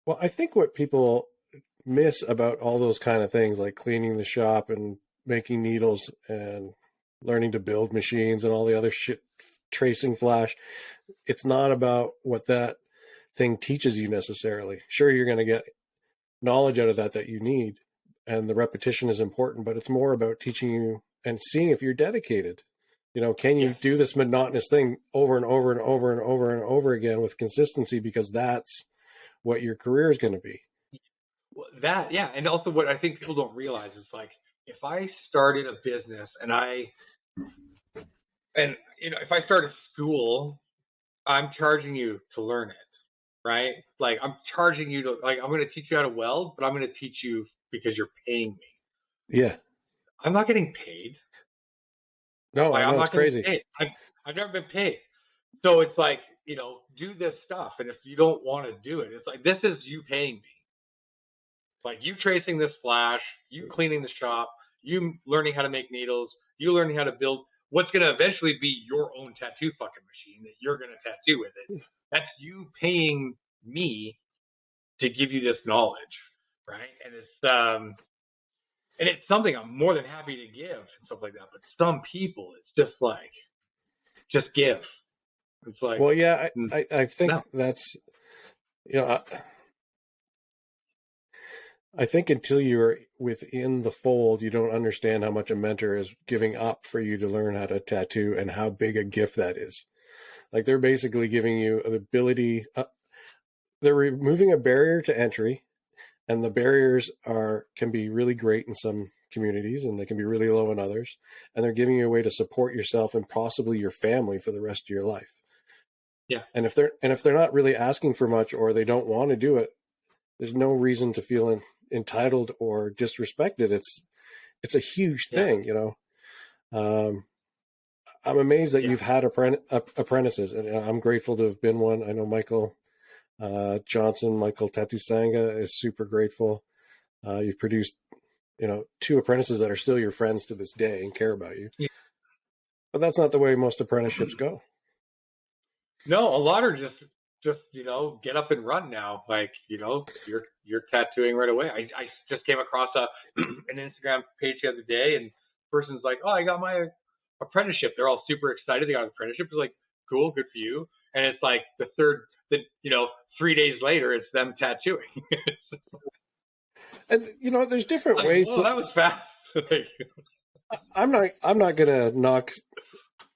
Well, I think what people miss about all those kind of things, like cleaning the shop and making needles and learning to build machines and all the other shit, tracing flash, it's not about what that thing teaches you necessarily. Sure, you're going to get knowledge out of that you need, and the repetition is important, but it's more about teaching you and seeing if you're dedicated. Can you do this monotonous thing over and over and over and over and over again with consistency, because that's what your career is going to be. That, yeah. And also what I think people don't realize is if I started a business and if I start a school, I'm charging you to learn it, right? I'm charging you to, I'm going to teach you how to weld, but I'm going to teach you because you're paying me. Yeah. I'm not getting paid. No, I know, I'm not crazy. I've never been paid. So it's do this stuff. And if you don't want to do it, it's this is you paying me. You tracing this flash, you cleaning the shop, you learning how to make needles, you learning how to build what's going to eventually be your own tattoo fucking machine that you're going to tattoo with it. That's you paying me to give you this knowledge, right? And it's something I'm more than happy to give and stuff like that. But some people, it's just give. It's well, yeah, I think that's, I think until you're within the fold, you don't understand how much a mentor is giving up for you to learn how to tattoo and how big a gift that is. They're basically giving you the ability, they're removing a barrier to entry, and the barriers can be really great in some communities and they can be really low in others. And they're giving you a way to support yourself and possibly your family for the rest of your life. Yeah. And if they're not really asking for much, or they don't want to do it, there's no reason to feel entitled or disrespected. It's a huge thing, I'm amazed that you've had apprentices, and I'm grateful to have been one. I know Michael Johnson, Michael Tattoo Sangha, is super grateful. You've produced, 2 apprentices that are still your friends to this day and care about you. Yeah. But that's not the way most apprenticeships go. No, a lot are just get up and run now. You're tattooing right away. I just came across an Instagram page the other day, and the person's like, "Oh, I got my apprenticeship." They're all super excited. They got an apprenticeship. It's cool, good for you. And it's 3 days later, it's them tattooing. And there's different ways. That was fast. I'm not gonna knock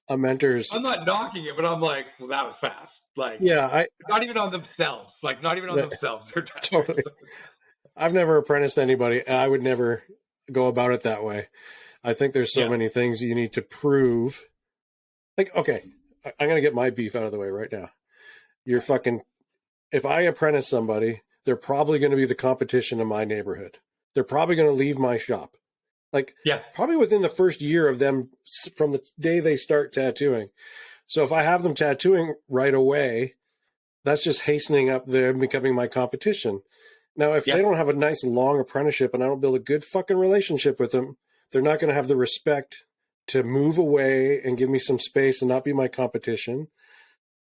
a mentor's. I'm not knocking it, but I'm well, that was fast. Not even on themselves. Not even on themselves. They're totally. I've never apprenticed anybody, and I would never go about it that way. I think there's so many things you need to prove. Okay, I'm gonna get my beef out of the way right now. If I apprentice somebody, they're probably going to be the competition in my neighborhood. They're probably going to leave my shop. Like, Yeah. probably within the first year of them, from the day they start tattooing. So if I have them tattooing right away, that's just hastening up them becoming my competition. Now, if they don't have a nice long apprenticeship and I don't build a good fucking relationship with them, they're not going to have the respect to move away and give me some space and not be my competition.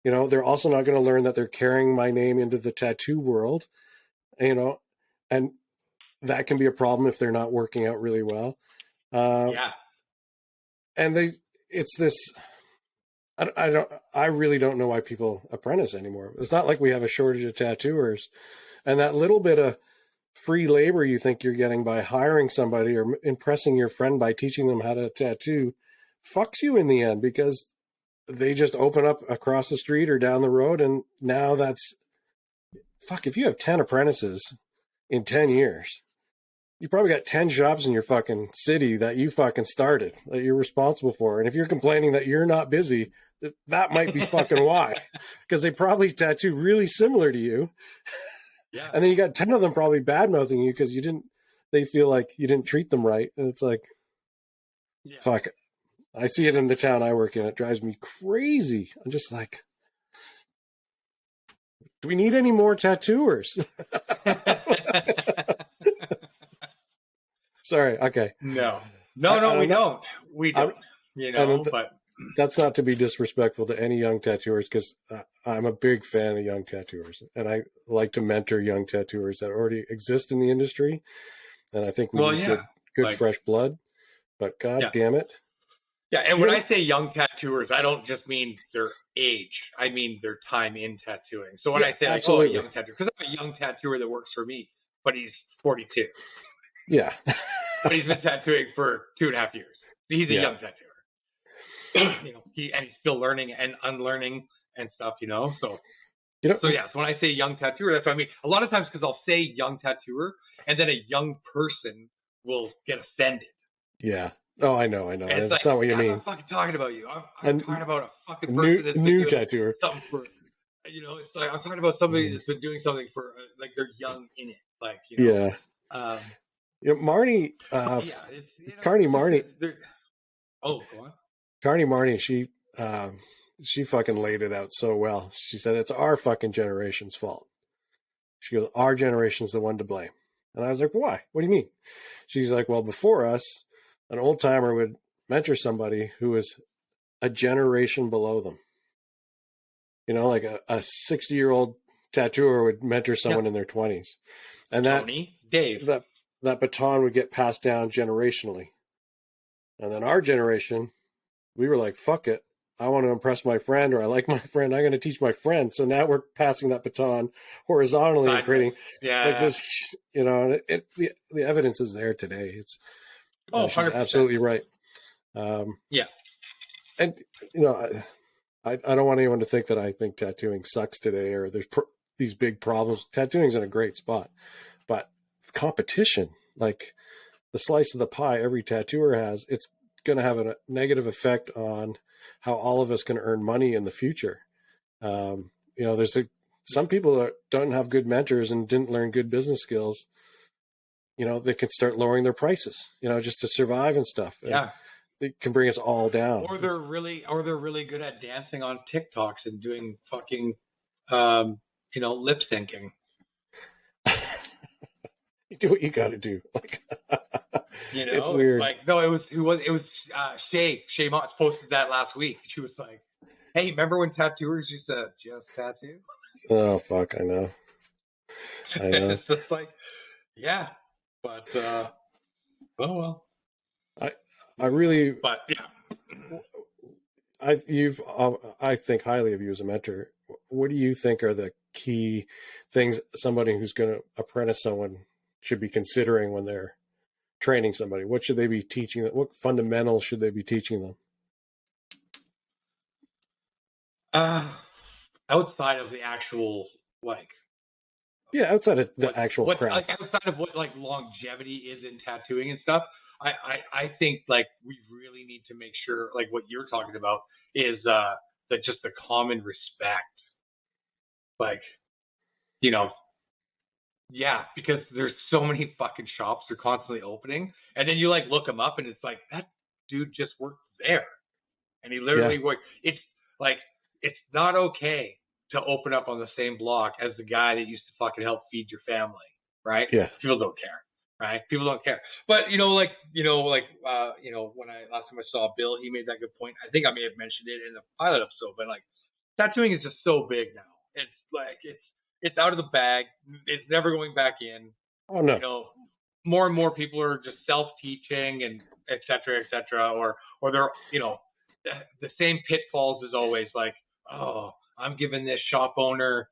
You know, they're also not going to learn that they're carrying my name into the tattoo world, you know, and that can be a problem if they're not working out really well. And it's this, I really don't know why people apprentice anymore. It's not like we have a shortage of tattooers, and that little bit of free labor you think you're getting by hiring somebody or impressing your friend by teaching them how to tattoo fucks you in the end, because they just open up across the street or down the road. And now that's if you have 10 apprentices in 10 years, you probably got 10 shops in your fucking city that you fucking started, that you're responsible for. And if you're complaining that you're not busy, that might be fucking why, because they probably tattoo really similar to you. Yeah. And then you got 10 of them probably bad mouthing you because they feel like you didn't treat them right. And it's like, fuck. I see it in the town I work in. It drives me crazy. I'm just like, do we need any more tattooers? Sorry. Okay. No, we don't. We don't. But that's not to be disrespectful to any young tattooers, because I'm a big fan of young tattooers, and I like to mentor young tattooers that already exist in the industry. And I think we need good fresh blood. But God damn it. Yeah, and when I say young tattooers, I don't just mean their age. I mean their time in tattooing. So when I say like, a young tattooer, because I'm a young tattooer that works for me, but he's 42. Yeah. But he's been tattooing for 2.5 years. He's a young tattooer. He's still learning and unlearning and stuff, So when I say young tattooer, that's what I mean. A lot of times, because I'll say young tattooer, and then a young person will get offended. Yeah. Oh, I know. And it's like, not what you mean. I'm not fucking talking about you. I'm talking about a fucking person that's new tattooer. Something for, it's like I'm talking about somebody that's been doing something for, like, they're young in it. Like, Marnie, Carney Marnie. Oh, go on. Carney Marnie, she fucking laid it out so well. She said, it's our fucking generation's fault. She goes, our generation's the one to blame. And I was like, why? What do you mean? She's like, well, before us, an old timer would mentor somebody who was a generation below them. Like a 60-year-old tattooer would mentor someone in their 20s. And Dave. That baton would get passed down generationally. And then our generation, we were like, fuck it. I want to impress my friend, or I like my friend. I'm going to teach my friend. So now we're passing that baton horizontally and creating like this, the evidence is there today. It's, she's absolutely right. And, I don't want anyone to think that I think tattooing sucks today, or there's these big problems. Tattooing's in a great spot, but competition, like the slice of the pie every tattooer has, it's going to have a negative effect on how all of us can earn money in the future. There's some people that don't have good mentors and didn't learn good business skills. They can start lowering their prices, just to survive and stuff. Yeah. It can bring us all down. Or they're really good at dancing on TikToks and doing fucking, lip syncing. You do what you got to do. Like, it's weird. Like, no, it was Shay Mott's posted that last week. She was like, hey, remember when tattooers used to just tattoo? Oh, fuck. I know. It's just like, yeah, but, oh, well. I really, but yeah, I think highly of you as a mentor. What do you think are the key things somebody who's going to apprentice someone should be considering when they're training somebody? What should they be teaching them? What fundamentals should they be teaching them? Outside of the actual, outside of the actual craft. Outside of what longevity is in tattooing and stuff, I think we really need to make sure what you're talking about is that just the common respect, Yeah, because there's so many fucking shops they're constantly opening, and then you like look them up, and it's like that dude just worked there, and he literally worked. It's like it's not okay to open up on the same block as the guy that used to fucking help feed your family, right? Yeah. People don't care, right? People don't care. But when I last time I saw Bill, he made that good point. I think I may have mentioned it in the pilot episode, but like tattooing is just so big now. It's like it's out of the bag. It's never going back in. Oh no. More and more people are just self-teaching and et cetera, or they're the same pitfalls as always. Like, oh, I'm giving this shop owner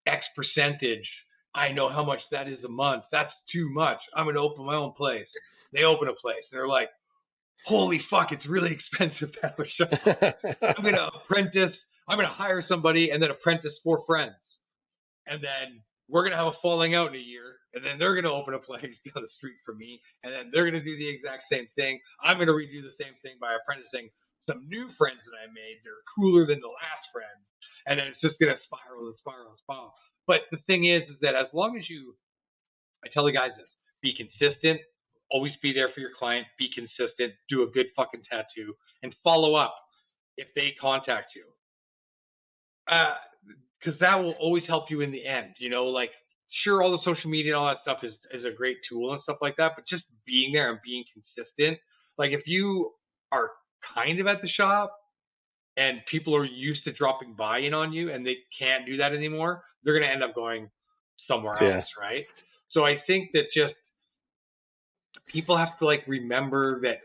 X percentage. I know how much that is a month. That's too much. I'm going to open my own place. They open a place. They're like, holy fuck, it's really expensive to have a shop. I'm going to apprentice. I'm going to hire somebody and then apprentice 4 friends. And then we're going to have a falling out in a year. And then they're going to open a place down the street from me. And then they're going to do the exact same thing. I'm going to redo the same thing by apprenticing some new friends that I made. They're cooler than the last friend. And then it's just going to spiral and spiral and spiral. But the thing is that as long as I tell the guys this, be consistent, always be there for your client, be consistent, do a good fucking tattoo, and follow up if they contact you. Because that will always help you in the end. Like, sure, all the social media and all that stuff is a great tool and stuff like that, but just being there and being consistent. Like, if you are kind of at the shop and people are used to dropping by in on you and they can't do that anymore, they're going to end up going somewhere else, right? So I think that just people have to like remember that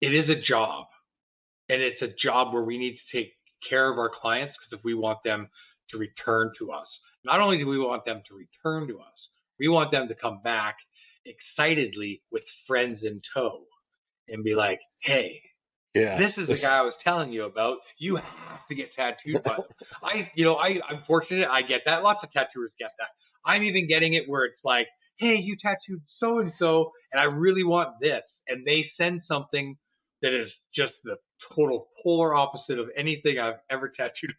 it is a job, and it's a job where we need to take care of our clients, because if we want them to return to us, not only do we want them to return to us, we want them to come back excitedly with friends in tow and be like, hey, this is the guy I was telling you about. You have to get tattooed by them. I'm fortunate. I get that. Lots of tattooers get that. I'm even getting it where it's like, hey, you tattooed so-and-so, and I really want this. And they send something that is just the total polar opposite of anything I've ever tattooed.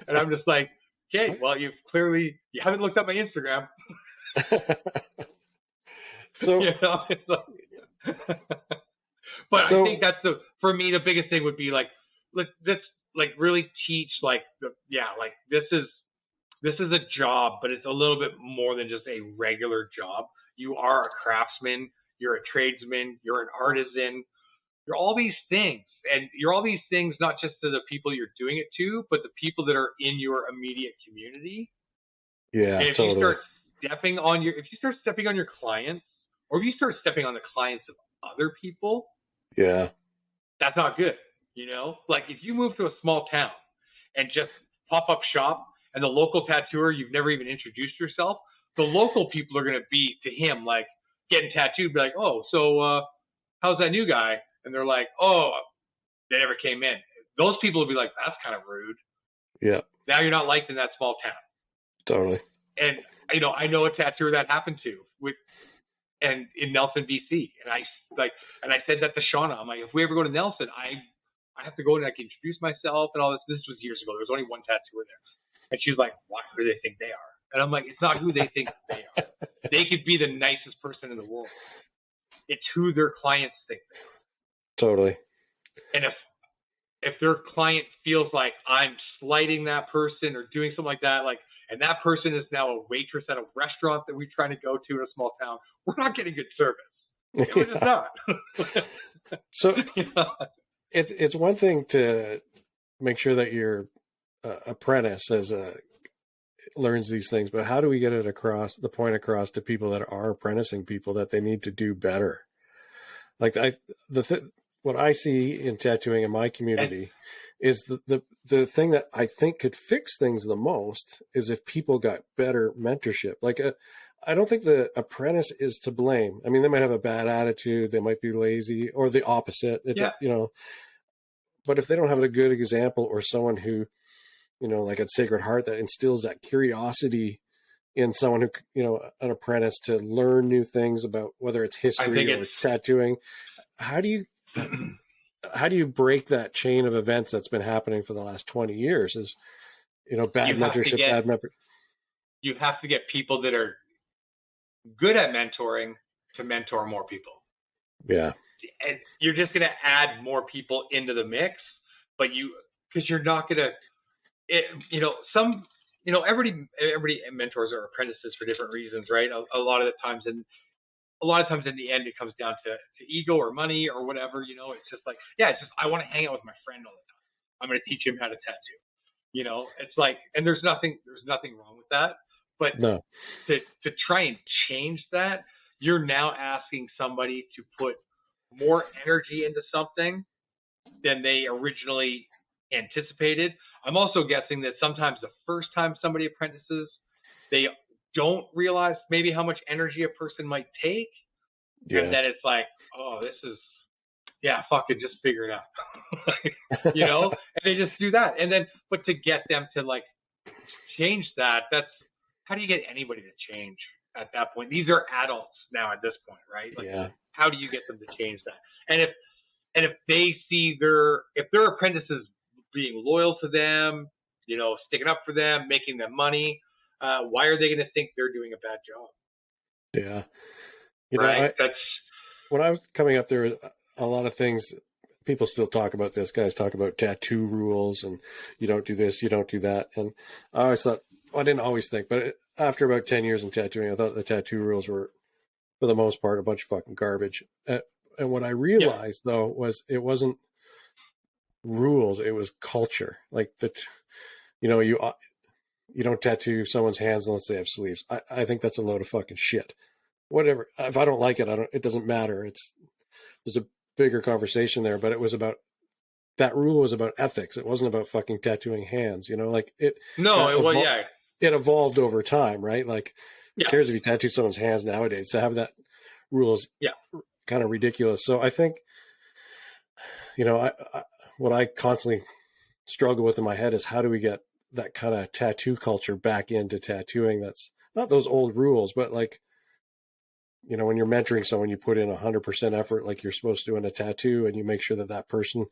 And I'm just like, okay, well, you haven't looked up my Instagram. So, but I think that's for me, the biggest thing would be like, let's really teach this is a job, but it's a little bit more than just a regular job. You are a craftsman, you're a tradesman, you're an artisan, you're all these things. And you're all these things not just to the people you're doing it to, but the people that are in your immediate community. Yeah, and if you start stepping on your clients, or if you start stepping on the clients of other people, that's not good. Like if you move to a small town and just pop up shop, and the local tattooer, you've never even introduced yourself, the local people are going to be to him like getting tattooed, be like, oh, so how's that new guy? And they're like, oh, they never came in. Those people will be like, that's kind of rude. Yeah. Now you're not liked in that small town. Totally. And I know a tattooer that happened to in Nelson, BC. And I said that to Shauna. I'm like, if we ever go to Nelson, I have to go and introduce myself and all this. This was years ago. There was only one tattooer there. And she was like, who do they think they are? And I'm like, it's not who they think they are. They could be the nicest person in the world. It's who their clients think they are. Totally. And if their client feels like I'm slighting that person or doing something like that, and that person is now a waitress at a restaurant that we're trying to go to in a small town, we're not getting good service. We're just not. So it's one thing to make sure that your apprentice learns these things, but how do we get it across to people that are apprenticing people that they need to do better? Like what I see in tattooing in my community is the thing that I think could fix things the most is if people got better mentorship. Like I don't think the apprentice is to blame. I mean, they might have a bad attitude, they might be lazy, or the opposite. But if they don't have a good example or someone who, like at Sacred Heart, that instills that curiosity in someone who, an apprentice to learn new things about whether it's history or tattooing. How do you break that chain of events that's been happening for the last 20 years? Is, bad mentorship, bad mentorship. you have to get people that are good at mentoring to mentor more people. Yeah. And you're just going to add more people into the mix, but because you're not going to, everybody mentors or apprentices for different reasons, right? A lot of times in the end, it comes down to ego or money or whatever. It's just like, I want to hang out with my friend all the time. I'm going to teach him how to tattoo. It's like, and there's nothing wrong with that. But no. to try and change that, you're now asking somebody to put more energy into something than they originally anticipated. I'm also guessing that sometimes the first time somebody apprentices, they don't realize maybe how much energy a person might take. Yeah. And then it's like, oh, this is, fuck it, just figure it out. And they just do that. And then, but to get them to like change that, how do you get anybody to change at that point? These are adults now at this point, right? Like, how do you get them to change that? And if they see if their apprentices being loyal to them, sticking up for them, making them money, why are they going to think they're doing a bad job? Yeah. Right. When I was coming up, there were a lot of things. People still talk about this. Guys talk about tattoo rules and you don't do this, you don't do that. And I always thought, I didn't always think, but after about 10 years in tattooing, I thought the tattoo rules were, for the most part, a bunch of fucking garbage. And what I realized, though, was it wasn't rules; it was culture. Like you don't tattoo someone's hands unless they have sleeves. I think that's a load of fucking shit. Whatever. If I don't like it, it doesn't matter. There's a bigger conversation there, but that rule was about ethics. It wasn't about fucking tattooing hands. It evolved over time, right? Like, who cares if you tattoo someone's hands nowadays? To have that rule is kind of ridiculous. So I think, what I constantly struggle with in my head is how do we get that kind of tattoo culture back into tattooing? That's not those old rules, but like, when you're mentoring someone, you put in 100% effort like you're supposed to in a tattoo, and you make sure that person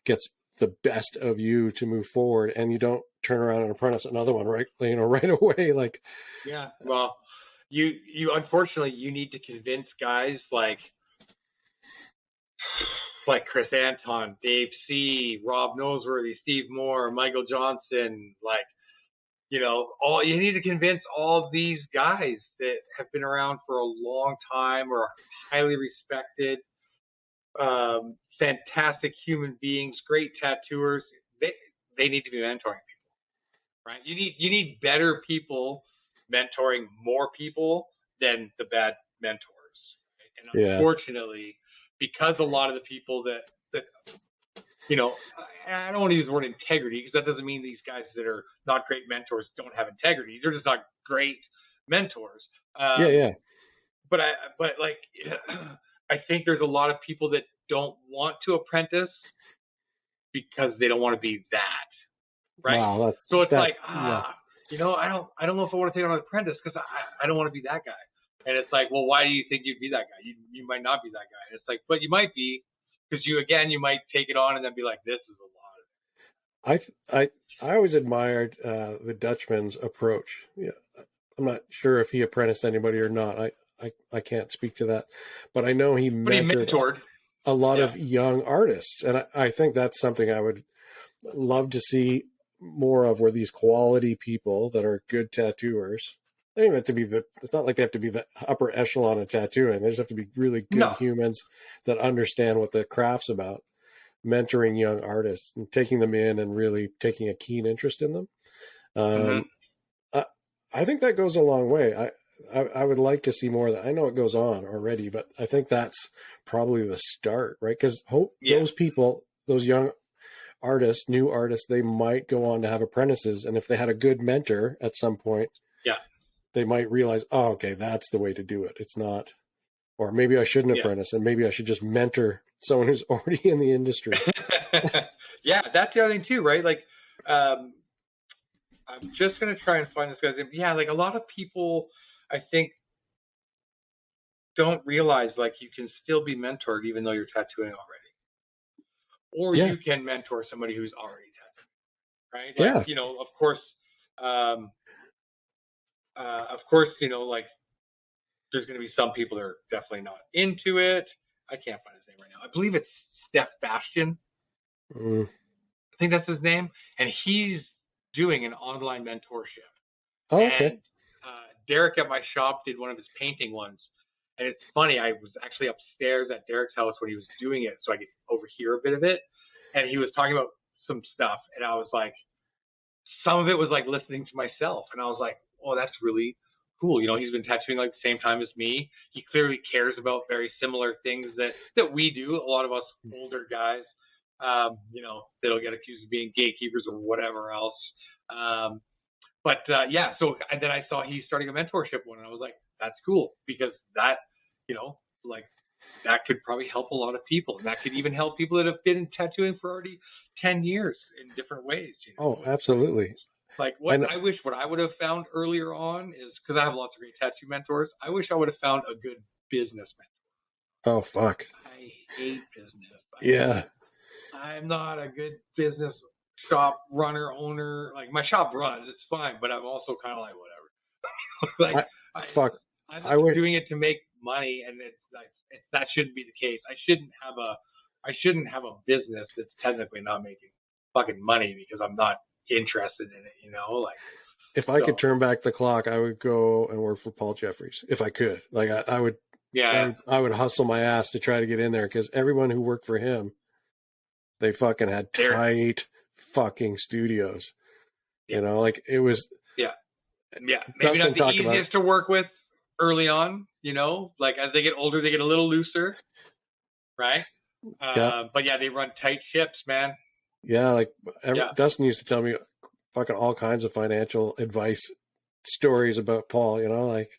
gets the best of you to move forward, and you don't turn around and apprentice another one right away. Like, well, you unfortunately you need to convince guys like Chris Anton, Dave C, Rob Noseworthy, Steve Moore, Michael Johnson, you need to convince all these guys that have been around for a long time or are highly respected, fantastic human beings, great tattooers. They need to be mentoring people, right? You need better people mentoring more people than the bad mentors. Right? And unfortunately, because a lot of the people that I don't want to use the word integrity because that doesn't mean these guys that are not great mentors don't have integrity. They're just not great mentors. But I think there's a lot of people that don't want to apprentice because they don't want to be that. Right. Wow, so it's like, I don't know if I want to take on an apprentice because I don't want to be that guy. And it's like, well, why do you think you'd be that guy? You might not be that guy. And it's like, but you might be. Because you might take it on and then be like, this is a lot. I always admired the Dutchman's approach. I'm not sure if he apprenticed anybody or not. I can't speak to that, but I know he mentored a lot of young artists, and I think that's something I would love to see more of, where these quality people that are good tattooers. They don't have to be it's not like they have to be the upper echelon of tattooing. They just have to be really good humans that understand what the craft's about, mentoring young artists and taking them in and really taking a keen interest in them. I think that goes a long way. I would like to see more of that. I know it goes on already, but I think that's probably the start, right? Because those people, those young artists, new artists, they might go on to have apprentices. And if they had a good mentor at some point, they might realize, oh, okay, that's the way to do it. It's not, or maybe I shouldn't apprentice, and maybe I should just mentor someone who's already in the industry. That's the other thing too, right? Like, I'm just going to try and find this guy's name. Yeah, like a lot of people, I think, don't realize like you can still be mentored even though you're tattooing already. Or you can mentor somebody who's already tattooing, right? Like, of course, Of course, like there's going to be some people that are definitely not into it. I can't find his name right now. I believe it's Steph Bastian. I think that's his name. And he's doing an online mentorship. Oh, okay. And Derek at my shop did one of his painting ones. And it's funny, I was actually upstairs at Derek's house when he was doing it, so I could overhear a bit of it. And he was talking about some stuff, and I was like, some of it was like listening to myself. And I was like, oh, that's really cool. He's been tattooing like the same time as me. He clearly cares about very similar things that we do. A lot of us older guys, that'll get accused of being gatekeepers or whatever else. But so and then I saw he's starting a mentorship one, and I was like, that's cool, because that, like that could probably help a lot of people, and that could even help people that have been tattooing for already 10 years in different ways. Oh, absolutely. Like what I would have found earlier on is, because I have lots of great tattoo mentors, I wish I would have found a good business mentor. Oh, fuck. I hate business. Yeah. I'm not a good business shop runner, owner. Like my shop runs, it's fine, but I'm also kind of like whatever. I'm doing it to make money, and it's like that shouldn't be the case. I shouldn't have a business that's technically not making fucking money because I'm not interested in it. Like if I could turn back the clock, I would go and work for Paul Jeffries if I could. Like I would. Yeah, I would hustle my ass to try to get in there, because everyone who worked for him, they fucking had tight fucking studios. Like it was. Yeah. Maybe not the easiest to work with early on. Like as they get older, they get a little looser, right? But yeah, they run tight ships, man. Yeah, like Dustin used to tell me fucking all kinds of financial advice stories about Paul. Like.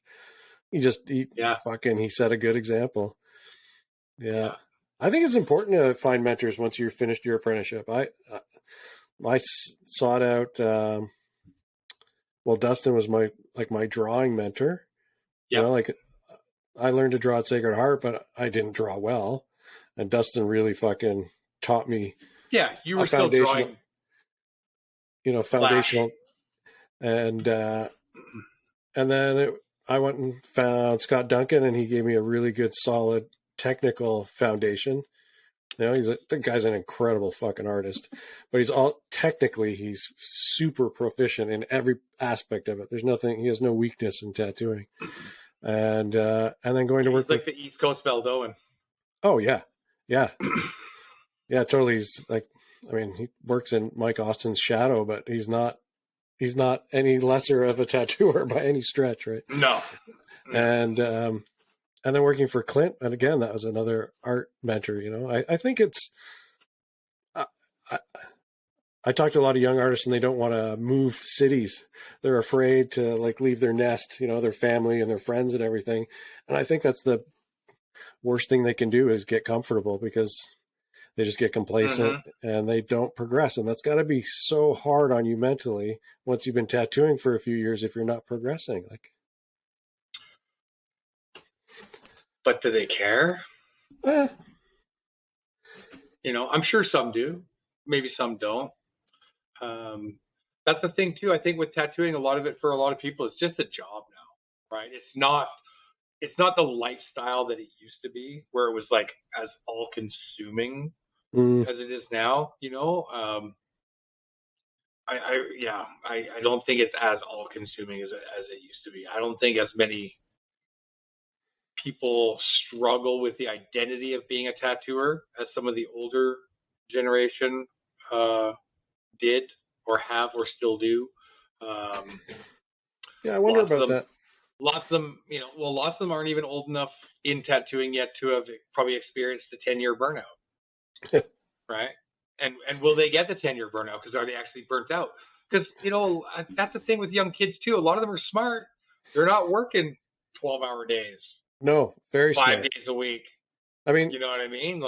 He set a good example. Yeah. I think it's important to find mentors once you're finished your apprenticeship. I sought out, Dustin was my drawing mentor. Yeah. I learned to draw at Sacred Heart, but I didn't draw well. And Dustin really fucking taught me. Yeah. You were still drawing. Foundational. And then I went and found Scott Duncan, and he gave me a really good, solid technical foundation. The guy's an incredible fucking artist, but he's super proficient in every aspect of it. He has no weakness in tattooing. And then going to work like the East Coast Valdoan. Oh yeah. Yeah. Yeah, totally. He works in Mike Austin's shadow, but he's not any lesser of a tattooer by any stretch, right? No. And then working for Clint, and again, that was another art mentor. I think it's. I talk to a lot of young artists, and they don't want to move cities. They're afraid to leave their nest, their family and their friends and everything. And I think that's the worst thing they can do is get comfortable, because they just get complacent and they don't progress. And that's got to be so hard on you mentally once you've been tattooing for a few years if you're not progressing. But do they care? I'm sure some do. Maybe some don't. That's the thing too. I think with tattooing, a lot of it for a lot of people, it's just a job now, right? It's not the lifestyle that it used to be, where it was as all consuming as it is now, I don't think it's as all consuming as it used to be. I don't think as many people struggle with the identity of being a tattooer as some of the older generation did or have or still do. I wonder about that. Lots of them aren't even old enough in tattooing yet to have probably experienced the 10-year burnout. Right? And will they get the 10-year burnout? Because are they actually burnt out? Because, that's the thing with young kids too. A lot of them are smart. They're not working 12-hour days. No, very smart. 5 days a week. I mean, you know what I mean?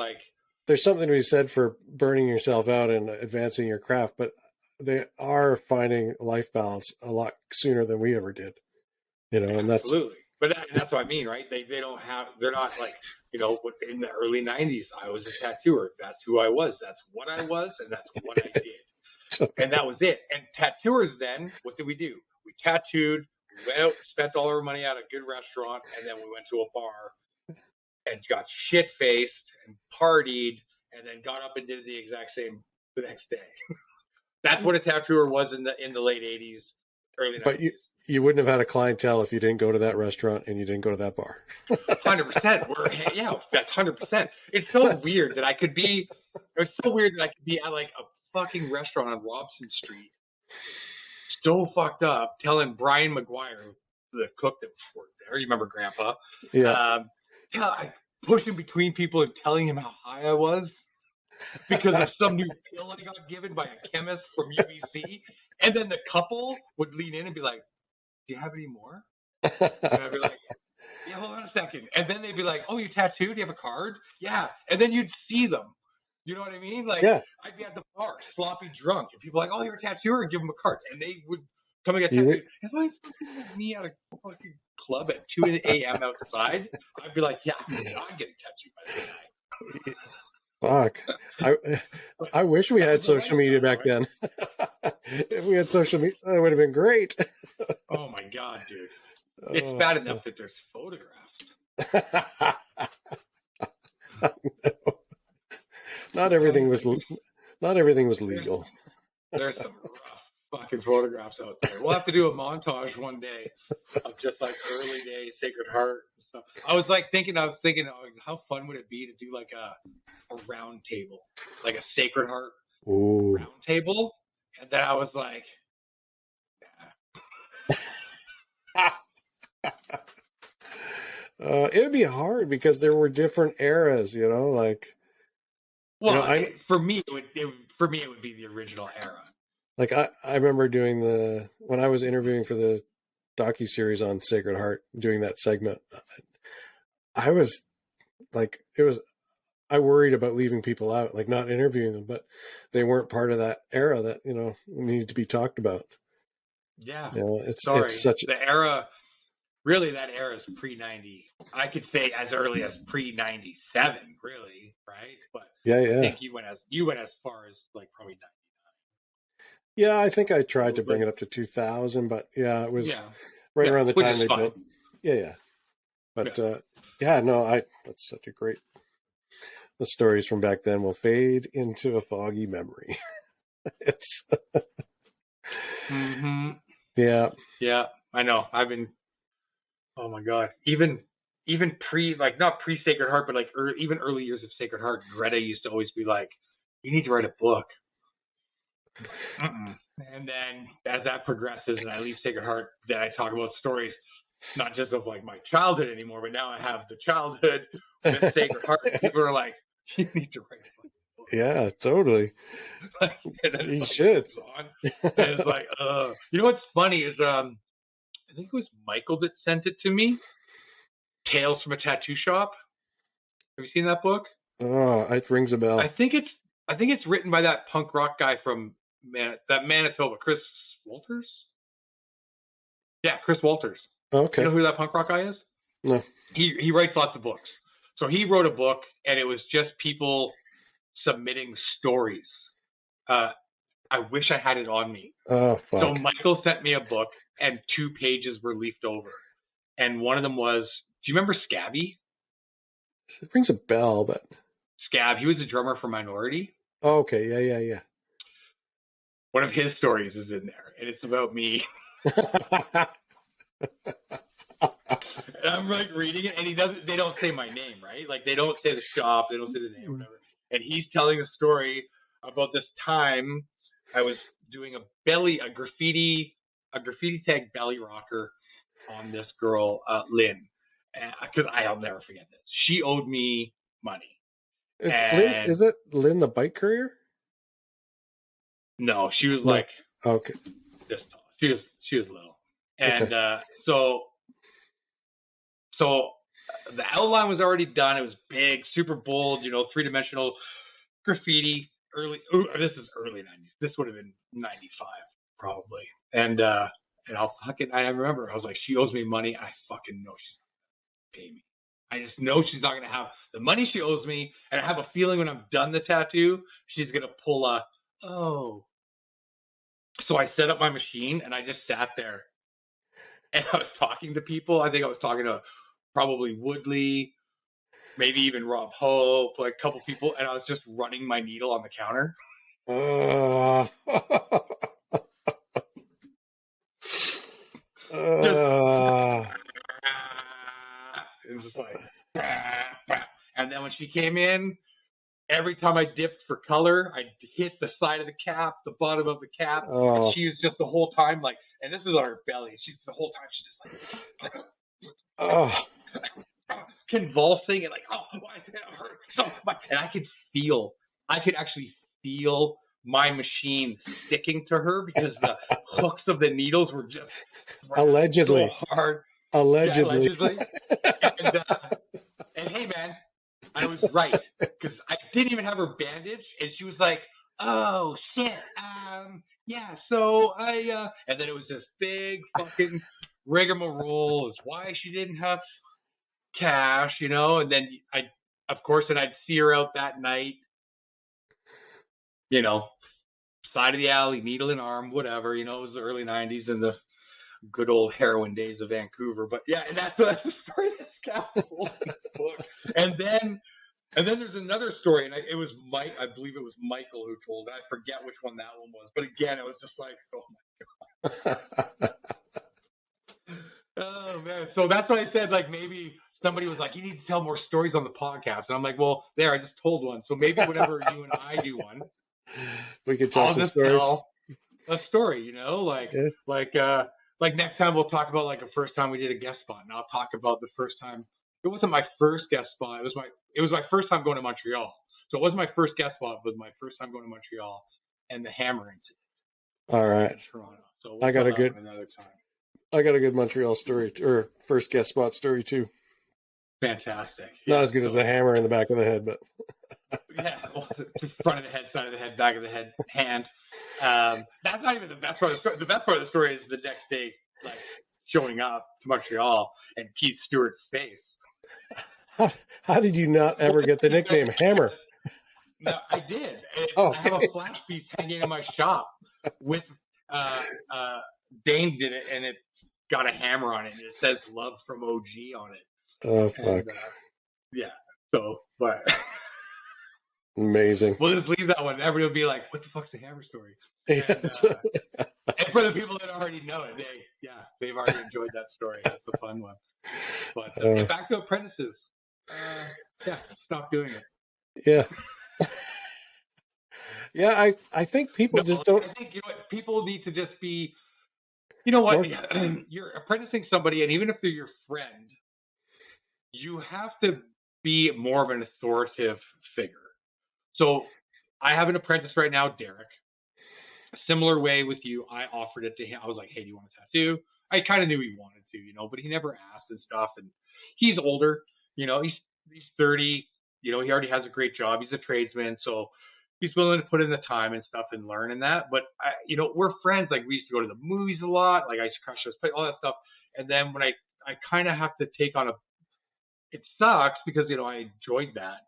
There's something to be said for burning yourself out and advancing your craft, but they are finding life balance a lot sooner than we ever did. And that's absolutely. But that's what I mean, right? They're not in the early 90s, I was a tattooer. That's who I was. That's what I was, and that's what I did. And that was it. And tattooers then, what did we do? We tattooed, We went out, spent all our money at a good restaurant, and then we went to a bar and got shit-faced and partied, and then got up and did the exact same the next day. That's what a tattooer was in the late 80s, early 90s. But you wouldn't have had a clientele if you didn't go to that restaurant and you didn't go to that bar. 100%. Yeah, that's 100%. It's so weird that I could be. It's so weird that I could be at like a fucking restaurant on Robson Street, so fucked up, telling Brian McGuire, the cook that worked there. You remember Grandpa? Yeah. I pushed him between people and telling him how high I was because of some new pill I got given by a chemist from UBC. And then the couple would lean in and be like, "Do you have any more?" And I'd be like, "Yeah, hold on a second." And then they'd be like, "Oh, you tattooed? Do you have a card?" "Yeah." And then you'd see them. You know what I mean? Like, yeah. I'd be at the bar, sloppy drunk, and people were like, "Oh, you're a tattooer," and give them a card. And they would come and get tattooed. If I fucking with me at a fucking club at 2 a.m. outside, I'd be like, "Yeah, I'm getting tattooed by this guy." Fuck. I wish we had social media back then. If we had social media, that would have been great. Oh my God, dude. It's bad enough that there's photographs. Not everything was legal. There's some rough fucking photographs out there. We'll have to do a montage one day of just like early days, Sacred Heart and stuff. I was thinking, how fun would it be to do like a round table, like a Sacred Heart round table? And then I was like, it would be hard because there were different eras, you know, like. Well, for me, it would be the original era. Like I remember doing when I was interviewing for the docuseries on Sacred Heart, doing that segment, I was like, I worried about leaving people out, like not interviewing them, but they weren't part of that era that, you know, needed to be talked about. Yeah. You know, it's such the era. Really, that era is pre-90. I could say as early as pre-97, really, right? But yeah. I think you went as far as like probably 99. Yeah, I think I tried to bring it up to 2000, but yeah, it was right around the time they built. Yeah. But that's such a great. The stories from back then will fade into a foggy memory. It's. Mm-hmm. Yeah. Yeah, I know. I've been. Oh my God! Even not pre Sacred Heart, but like even early years of Sacred Heart, Greta used to always be like, "You need to write a book." And then as that progresses, and I leave Sacred Heart, then I talk about stories, not just of like my childhood anymore, but now I have the childhood with Sacred Heart. People are like, "You need to write a book." Yeah, totally. You should. And it's like, you know what's funny is I think it was Michael that sent it to me. Tales from a Tattoo Shop. Have you seen that book? Oh, it rings a bell. I think it's written by that punk rock guy from Manitoba, Chris Walters. Yeah, Chris Walters. Okay. You know who that punk rock guy is? No. He writes lots of books. So he wrote a book, and it was just people submitting stories. I wish I had it on me. Oh, fuck. So Michael sent me a book, and 2 pages were leafed over. And one of them was, do you remember Scabby? It rings a bell, but... Scab, he was a drummer for Minority. Oh, okay, yeah. One of his stories is in there, and it's about me. And I'm like reading it, and they don't say my name, right? Like they don't say the shop, they don't say the name, whatever. And he's telling a story about this time I was doing a graffiti tag belly rocker on this girl, Lynn. Because I'll never forget this. She owed me money. Is it Lynn the bike courier? No, she was like okay. This tall. She was little. And so the outline was already done. It was big, super bold, 3-dimensional graffiti. This is early 90s. This would have been 95 probably. And I remember I was like, she owes me money. I fucking know she's not going to pay me. I just know she's not going to have the money she owes me. And I have a feeling when I'm done the tattoo, she's going to pull So I set up my machine and I just sat there. and I was talking to people. I think I was talking to probably Woodley, maybe even Rob Hope, like a couple people, and I was just running my needle on the counter. It was just like, and then when she came in, every time I dipped for color, I'd hit the side of the cap, the bottom of the cap. And she was just the whole time like, and this is on her belly. She's the whole time she's just like, convulsing and like, oh, why did it hurt so much? And I could actually feel my machine sticking to her because the hooks of the needles were just allegedly so hard. Allegedly. Yeah, and hey, man, I was right because I didn't even have her bandaged, and she was like, "Oh shit, yeah." So and then it was this big fucking rigmarole is why she didn't have cash, you know. And then I'd see her out that night, you know, side of the alley, needle in arm, whatever, you know. It was the early '90s and the good old heroin days of Vancouver, but yeah, and that's the story that's capsule in the book. And then there's another story, and it was I believe it was Michael who told it. I forget which one that one was, but again, it was just like, oh my god. Oh man, so that's why I said like maybe somebody was like, you need to tell more stories on the podcast, and I'm like, well, there, I just told one, so maybe whenever you and I do one, we could tell some stories. Tell a story, you know, like next time we'll talk about like the first time we did a guest spot, and I'll talk about the first time. It wasn't my first guest spot. It was my first time going to Montreal. So it wasn't my first guest spot, but my first time going to Montreal and the hammer incident. All right. In Toronto. So I got a good another time. I got a good Montreal story or first guest spot story too. Fantastic. Not as good as the hammer in the back of the head, but yeah, well, front of the head, side of the head, back of the head, hand. That's not even the best part of the story. The best part of the story is the next day, like showing up to Montreal and Keith Stewart's face. How did you not ever get the nickname Hammer? No, I did. I have a flash piece hanging in my shop with Dane did it, and it got a hammer on it, and it says "Love from OG" on it. Oh fuck! And, yeah. So, but amazing. We'll just leave that one. Everybody will be like, "What the fuck's the hammer story?" And, and for the people that already know it, they've already enjoyed that story. That's the fun one. But get back to Apprentices. Stop doing it. Yeah. Yeah, I think people just don't. I think people need to just be. You know what? You're apprenticing somebody, and even if they're your friend, you have to be more of an authoritative figure. So I have an apprentice right now, Derek. A similar way with you, I offered it to him. I was like, hey, do you want a tattoo? I kind of knew he wanted to, but he never asked and stuff. And he's older, he's 30, he already has a great job. He's a tradesman. So he's willing to put in the time and stuff and learn and that. But, we're friends. Like we used to go to the movies a lot. Like I used to crush his play, all that stuff. And then when I kind of have to take on it sucks because, I enjoyed that,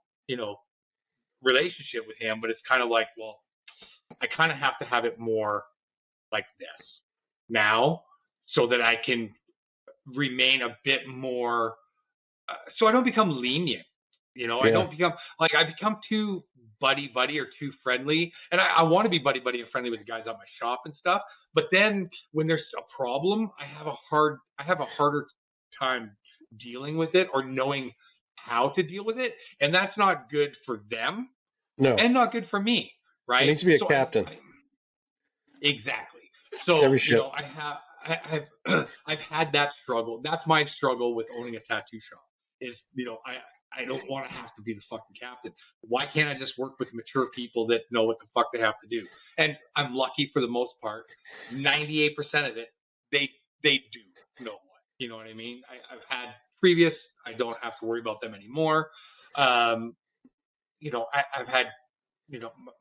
relationship with him, but it's kind of like, well, I kind of have to have it more like this now so that I can remain a bit more, so I don't become lenient, I don't become like, I become too buddy or too friendly. And I want to be buddy and friendly with the guys at my shop and stuff. But then when there's a problem, I have a harder time dealing with it or knowing how to deal with it. And that's not good for them. No. And not good for me. Right. It needs to be a captain. Exactly. So, I've had that struggle. That's my struggle with owning a tattoo shop is, I don't want to have to be the fucking captain. Why can't I just work with mature people that know what the fuck they have to do? And I'm lucky for the most part, 98% of it, they do know what, you know what I mean? I've had previous, I don't have to worry about them anymore. I've had,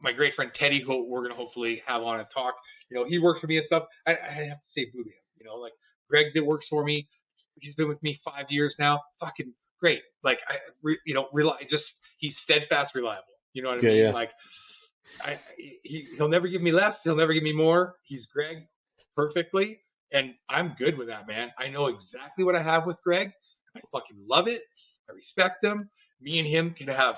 my great friend Teddy, who we're going to hopefully have on and talk, he works for me and stuff. I have to say boo to him, like Greg that works for me. He's been with me 5 years now. Fucking great. Like, he's steadfast, reliable. You know what I mean? Yeah. Like, he'll never give me less. He'll never give me more. He's Greg perfectly. And I'm good with that, man. I know exactly what I have with Greg. I fucking love it. I respect him. Me and him can have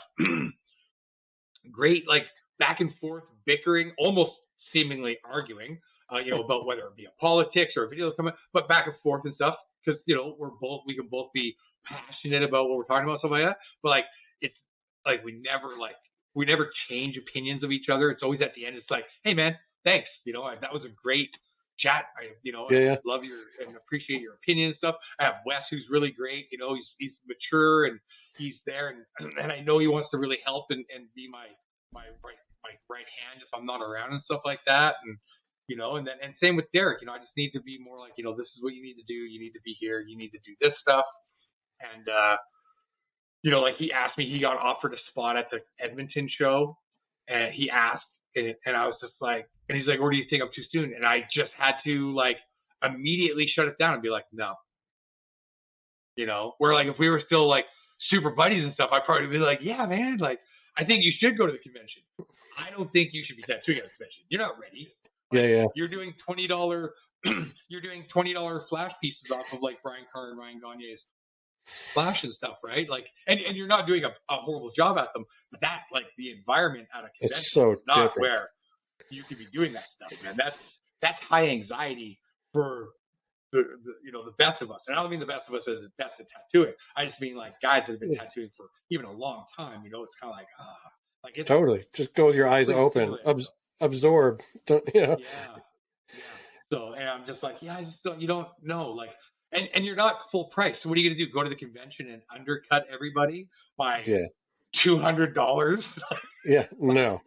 great, like, back and forth bickering, almost seemingly arguing, about whether it be a politics or a video coming, but back and forth and stuff. Because we can both be passionate about what we're talking about, stuff like that. But like, it's like we never change opinions of each other. It's always at the end. It's like, hey man, thanks. That was a great chat. I love and appreciate your opinion and stuff. I have Wes, who's really great. He's mature and he's there, and I know he wants to really help and be my right hand if I'm not around and stuff like that. And same with Derek. I just need to be more like, this is what you need to do. You need to be here. You need to do this stuff. And like he asked me, he got offered a spot at the Edmonton show, and he asked, and I was just like, and he's like, "Or do you think I'm too soon?" And I just had to like immediately shut it down and be like, "No." Where like if we were still like super buddies and stuff, I'd probably be like, "Yeah, man, like I think you should go to the convention. I don't think you should be tattooing at a convention. You're not ready. Like, You're doing $20. You're doing $20 flash pieces off of like Brian Carr and Ryan Gagne's flash and stuff, right? Like, and you're not doing a horrible job at them. But that, like, the environment at a convention, it's so is not different. where you could be doing that stuff, man. That's high anxiety for the best of us. And I don't mean the best of us as the best at tattooing. I just mean like guys that have been tattooing for even a long time. It's kind of like it's totally just go with your eyes open, absorb. Yeah. So, and I'm just like, I just don't. You don't know, like, and you're not full price. So what are you gonna do? Go to the convention and undercut everybody by $200? Yeah, no,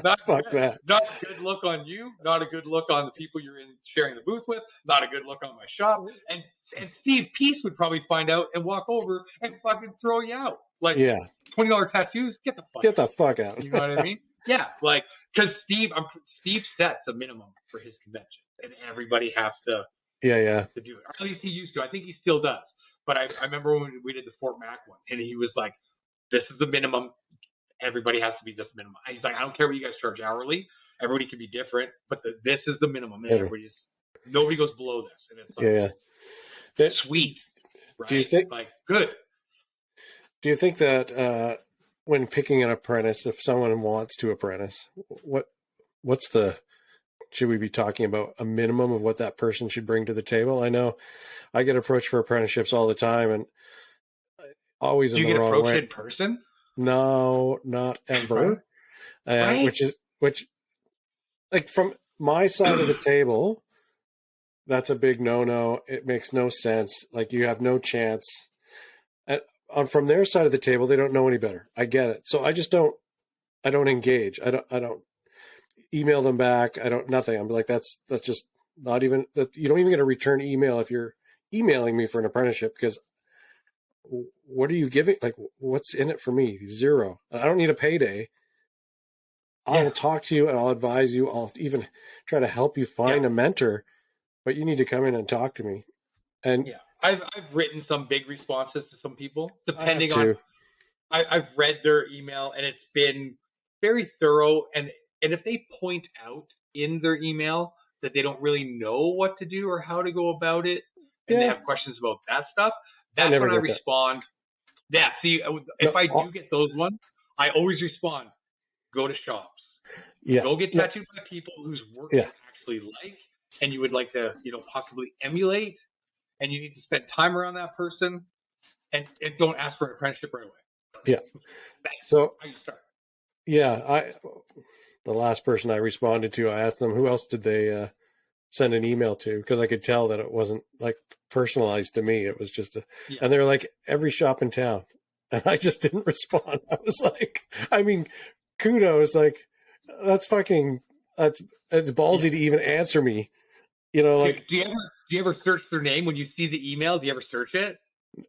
not fuck that. Not a good look on you. Not a good look on the people you're sharing the booth with. Not a good look on my shop. And Steve Peace would probably find out and walk over and fucking throw you out. Like, $20 tattoos. Get the fuck out. You know what I mean? Yeah, like, because Steve sets a minimum for his convention, and everybody has to do it. Or at least he used to. I think he still does. But I remember when we did the Fort Mac one, and he was like, "This is the minimum. Everybody has to be this minimum." He's like, "I don't care what you guys charge hourly. Everybody can be different, but this is the minimum, and nobody goes below this." And it's like, sweet. Right? Do you think good? Do you think that when picking an apprentice, if someone wants to apprentice, should we be talking about a minimum of what that person should bring to the table? I know I get approached for apprenticeships all the time, and always in the wrong way. Do you get approached in person? No, not ever. Right? Which, like, from my side of the table, that's a big no-no. It makes no sense. Like, you have no chance. And from their side of the table, they don't know any better. I get it. So I don't engage. I don't email them back. Nothing. I'm like, that's just not even, you don't even get a return email if you're emailing me for an apprenticeship, because what are you giving? Like, what's in it for me? Zero. I don't need a payday. I'll talk to you and I'll advise you. I'll even try to help you find a mentor, but you need to come in and talk to me. And I've written some big responses to some people, depending on. I've read their email, and it's been very thorough. And if they point out in their email that they don't really know what to do or how to go about it, and they have questions about that stuff, that's when I respond. Yeah, see, if I do get those ones, I always respond, go to shops. Yeah. Go get tattooed by people whose work you actually like, and you would like to, possibly emulate, and you need to spend time around that person, and don't ask for an apprenticeship right away. Yeah. So how you start. Yeah, the last person I responded to, I asked them who else did they send an email to, because I could tell that it wasn't like personalized to me. It was just and they're like, every shop in town, and I just didn't respond. I was like, I mean, kudos, like it's ballsy to even answer me. Like, do you ever search their name when you see the email? Do you ever search it?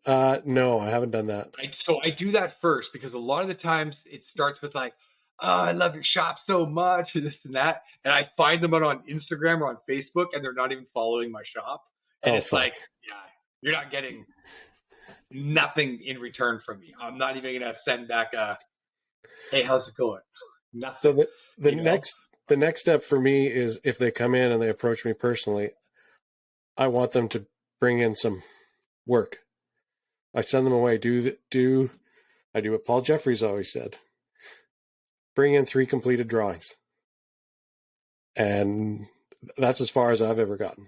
No, I haven't done that. So I do that first, because a lot of the times it starts with like, "Oh, I love your shop so much," and this and that. And I find them on Instagram or on Facebook, and they're not even following my shop. And it's like, you're not getting nothing in return from me. I'm not even going to send back "Hey, how's it going?" Nothing. So the next step for me is, if they come in and they approach me personally, I want them to bring in some work. I send them away. I do what Paul Jeffries always said. Bring in 3 completed drawings. And that's as far as I've ever gotten.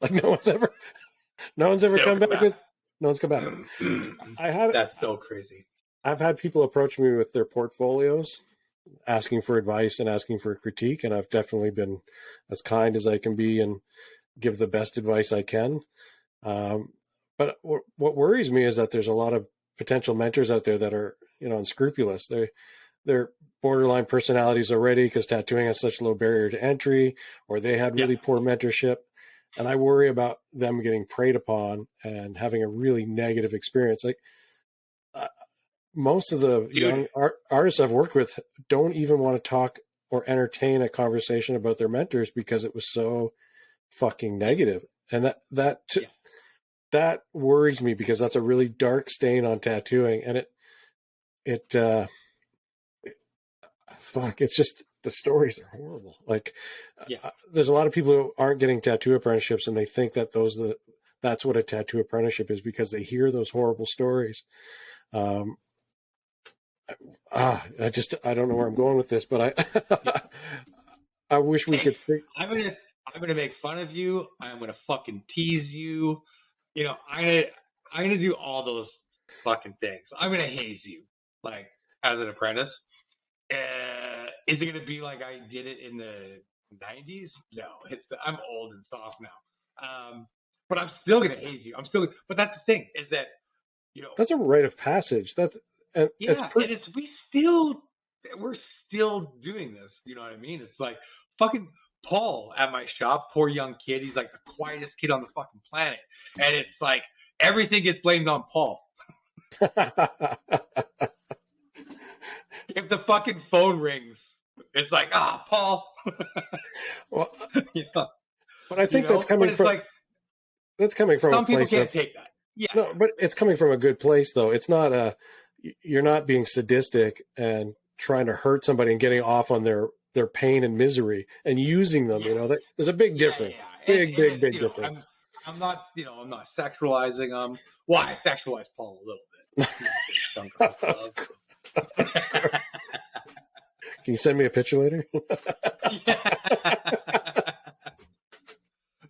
Like no one's ever come back with. No one's come back. That's so crazy. I've had people approach me with their portfolios, asking for advice and asking for critique, and I've definitely been as kind as I can be and give the best advice I can. But what worries me is that there's a lot of potential mentors out there that are, unscrupulous. They're borderline personalities already because tattooing has such low barrier to entry, or they had really poor mentorship. And I worry about them getting preyed upon and having a really negative experience. Like most of the young artists I've worked with don't even want to talk or entertain a conversation about their mentors because it was so fucking negative. And that worries me because that's a really dark stain on tattooing. And it's just, the stories are horrible. Like there's a lot of people who aren't getting tattoo apprenticeships and they think that that's what a tattoo apprenticeship is because they hear those horrible stories. I don't know where I'm going with this, but I wish we could. I'm gonna make fun of you. I'm gonna fucking tease you. I'm gonna do all those fucking things. I'm gonna haze you, like as an apprentice. Is it going to be like I did it in the 90s? No, I'm old and soft now. But I'm still going to haze you. But that's the thing is that, that's a rite of passage. We're still doing this. You know what I mean? It's like fucking Paul at my shop, poor young kid. He's like the quietest kid on the fucking planet. And it's like everything gets blamed on Paul. If the fucking phone rings, it's like, Paul. Well, but I think that's coming from that's coming from some a place people can't take that. Yeah, no, but it's coming from a good place though. It's not you're not being sadistic and trying to hurt somebody and getting off on their pain and misery and using them. There's a big difference. Big difference. I'm not sexualizing them. Well, I sexualize Paul a little bit. Can you send me a picture later?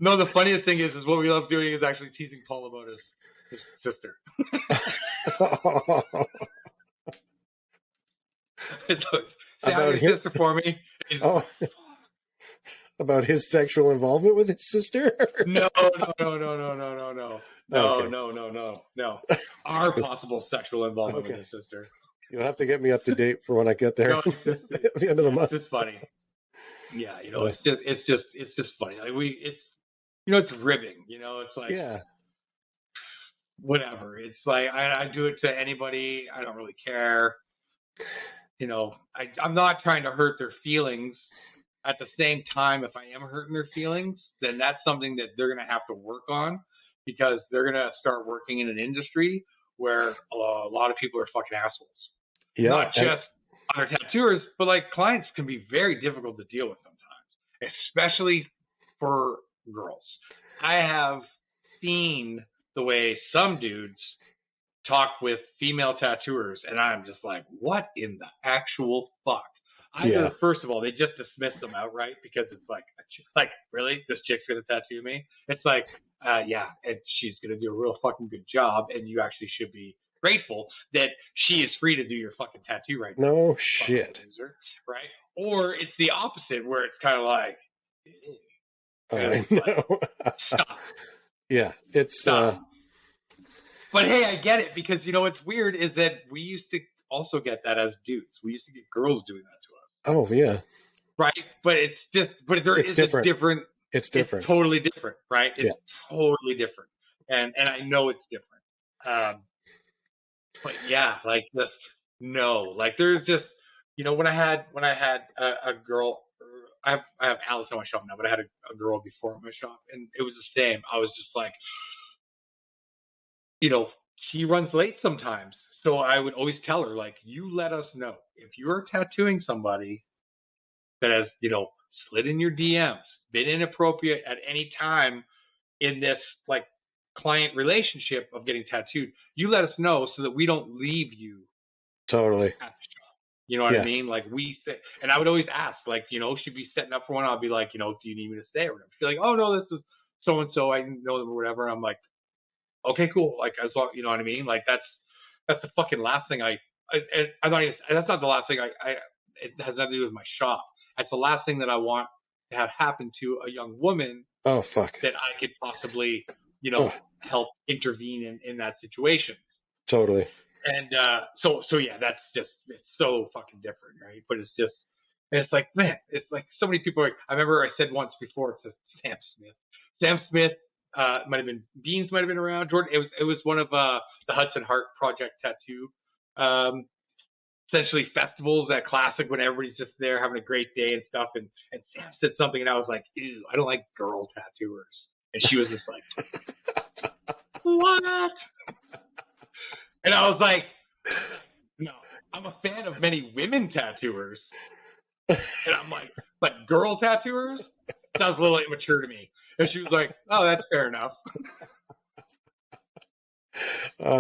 No, the funniest thing is what we love doing is actually teasing Paul about his sister. About his sister for me. About his sexual involvement with his sister? No. Okay. No. Our possible sexual involvement with his sister. You'll have to get me up to date for when I get there at the end of the month. It's just funny. Yeah, it's just funny. Like it's ribbing. It's like whatever. It's like I do it to anybody. I don't really care. I'm not trying to hurt their feelings. At the same time, if I am hurting their feelings, then that's something that they're going to have to work on because they're going to start working in an industry where a lot of people are fucking assholes. Yeah, not just other tattooers, but like clients can be very difficult to deal with sometimes, especially for girls. I have seen the way some dudes talk with female tattooers, and I'm just like, what in the actual fuck? First of all, they just dismiss them outright because it's like really, this chick's gonna tattoo me? It's like, and she's gonna do a real fucking good job, and you actually should be grateful that she is free to do your fucking tattoo right now. No shit. Loser, right? Or it's the opposite where it's kind of like, I know. Stop. Yeah, it's. Stop. But hey, I get it because what's weird is that we used to also get that as dudes. We used to get girls doing that to us. Oh yeah. Right, but it's different. It's different. It's totally different, right? It's totally different, and I know it's different. But yeah, like this, no, like there's just, when I had a girl, I have Alice in my shop now, but I had a girl before in my shop, and it was the same. I was just like, she runs late sometimes, so I would always tell her, like, you let us know if you're tattooing somebody that has, slid in your DMs, been inappropriate at any time in this like client relationship of getting tattooed, you let us know so that we don't leave you Totally. at the shop. You know what I mean? Like we say, and I would always ask, like, you know, she'd be setting up for one. I'll be like, you know, do you need me to stay or whatever? She'd be like, oh no, this is so and so. I know them or whatever. I'm like, okay, cool. Like as long, you know what I mean? Like that's the fucking last thing I'm not even, that's not the last thing it has nothing to do with my shop. That's the last thing that I want to have happen to a young woman. Oh fuck. That I could possibly, you know, help intervene in that situation. Totally. And so yeah, that's just, it's so fucking different, right? But it's just, it's like, man, it's like so many people. I remember I said once before to Sam Smith, might have been Beans, might have been around. Jordan, it was one of the Hudson Hart Project tattoo, essentially festivals at Classic when everybody's just there having a great day and stuff. And Sam said something, and I was like, ew, I don't like girl tattooers. And she was just like, what? And I was like, no, I'm a fan of many women tattooers. And I'm like, but girl tattooers? Sounds a little immature to me. And she was like, oh, that's fair enough.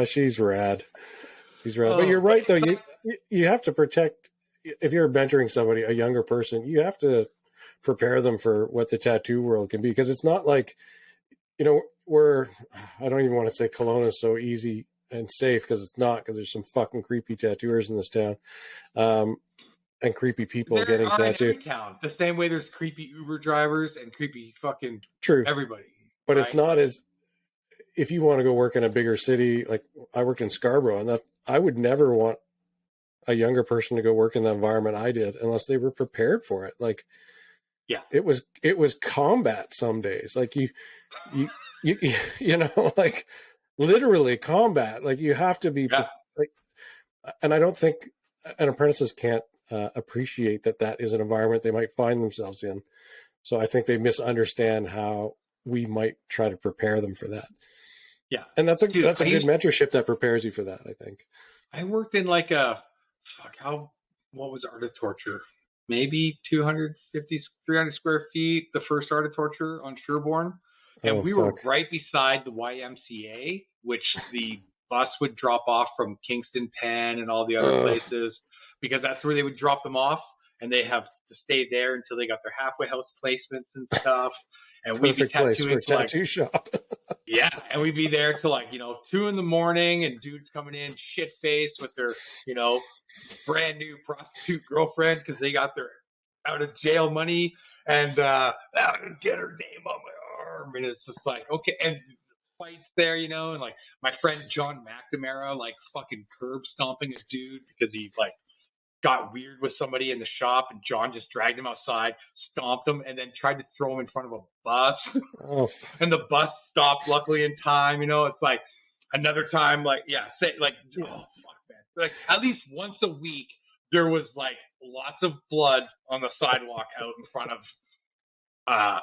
She's rad. She's rad. But you're right, though. You have to protect, if you're mentoring somebody, a younger person, you have to prepare them for what the tattoo world can be. Because it's not like, you know, I don't even want to say Kelowna is so easy and safe, because it's not, because there's some fucking creepy tattooers in this town. And creepy people getting tattooed. The same way there's creepy Uber drivers and creepy fucking everybody. But right? It's not as, if you want to go work in a bigger city, like I worked in Scarborough, and that I would never want a younger person to go work in the environment I did unless they were prepared for it. Like, yeah, it was combat some days. Like you know, like literally combat. Like you have to be like, and I don't think an apprentices can't appreciate that is an environment they might find themselves in. So I think they misunderstand how we might try to prepare them for that. Yeah. And that's a good mentorship that prepares you for that, I think. I worked in like what was Art of Torture? Maybe 250, 300 square feet, the first Art of Torture on Sherbourne. And we were right beside the YMCA, which the bus would drop off from Kingston Penn and all the other places, because that's where they would drop them off, and they have to stay there until they got their halfway house placements and stuff. And we'd be tattooing to tattoo shop. Yeah, and we'd be there till 2 a.m, and dudes coming in shit faced with their, brand new prostitute girlfriend because they got their out of jail money, and I didn't get her name on my arm, and it's just like, okay, and fights there, and like my friend John McNamara fucking curb stomping a dude because he got weird with somebody in the shop, and John just dragged him outside, stomped him, and then tried to throw him in front of a bus. And the bus stopped luckily in time. It's like another time, oh fuck, man. At least once a week there was lots of blood on the sidewalk out in front of that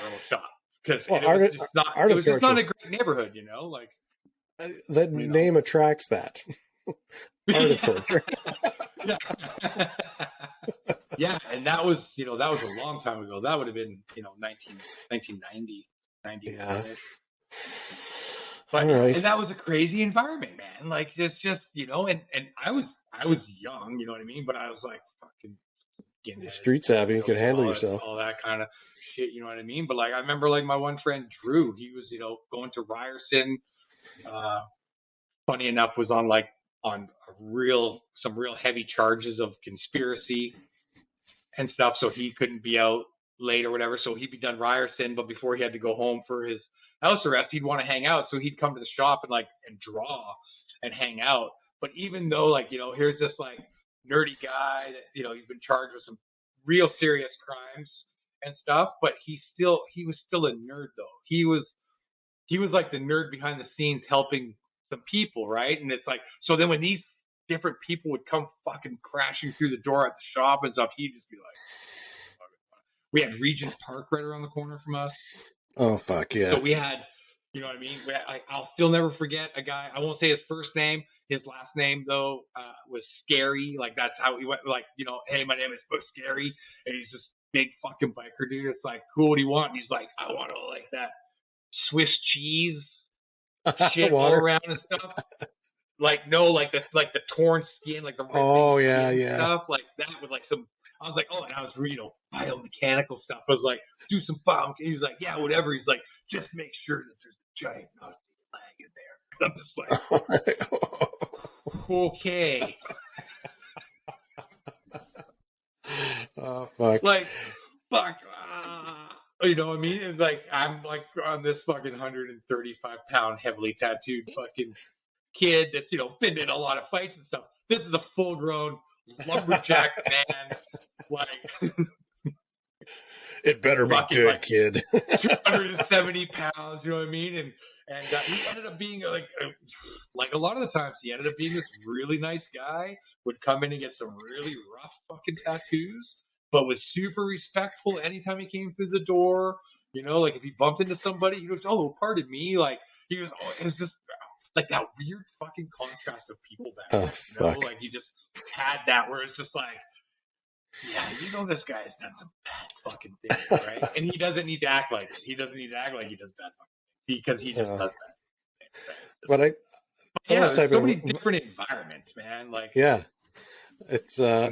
little shop, because it was just not a great neighborhood, that name attracts that. Art of Torture. Yeah, and that was a long time ago. That would have been 1990, 90. Yeah. But right. And that was a crazy environment, man. It's just and I was young, you know what I mean? But I was fucking street savvy, you could handle yourself, all that kind of shit, you know what I mean? But I remember my one friend Drew, he was going to Ryerson. Funny enough, was on some real heavy charges of conspiracy and stuff, so he couldn't be out late or whatever, so he'd be done Ryerson, but before he had to go home for his house arrest, he'd want to hang out, so he'd come to the shop and draw and hang out. But even though here's this nerdy guy that he's been charged with some real serious crimes and stuff, but he was still a nerd, though. He was the nerd behind the scenes helping some people, right? And it's so then when these different people would come fucking crashing through the door at the shop and stuff, he'd just be we had Regent Park right around the corner from us. Oh fuck yeah. So we had, you know what I mean? I'll still never forget a guy. I won't say his first name. His last name though was Scary. That's how he went. Hey, my name is Scary, and he's just big fucking biker dude. It's like, cool, what do you want? And he's like, I want to like that Swiss cheese shit all around and stuff. Like, no, like the torn skin, like the stuff like that with like some. I was like, oh, and I was biomechanical stuff. I was like, do some biomechanical. He was like, yeah, whatever. He's like, just make sure that there's a giant Nazi flag in there. I'm just like, okay. Oh fuck! Like, fuck. You know what I mean? It's like I'm like on this fucking 135-pound, heavily tattooed fucking kid that's been in a lot of fights and stuff. This is a full-grown lumberjack man. Like, it better be good, like, kid. 270 pounds. You know what I mean? And he ended up being like a lot of the times he ended up being this really nice guy. Would come in and get some really rough fucking tattoos, but was super respectful anytime he came through the door. Like if he bumped into somebody, he goes, "Oh, pardon me." Like he was, it was just like that weird fucking contrast of people back then. Like he just had that where it's just like, yeah, this guy's done some bad fucking things, right? And he doesn't need to act like it. He doesn't need to act like he does bad fucking things because he just does that. But there's so many different environments, man. Like, yeah, it's yeah,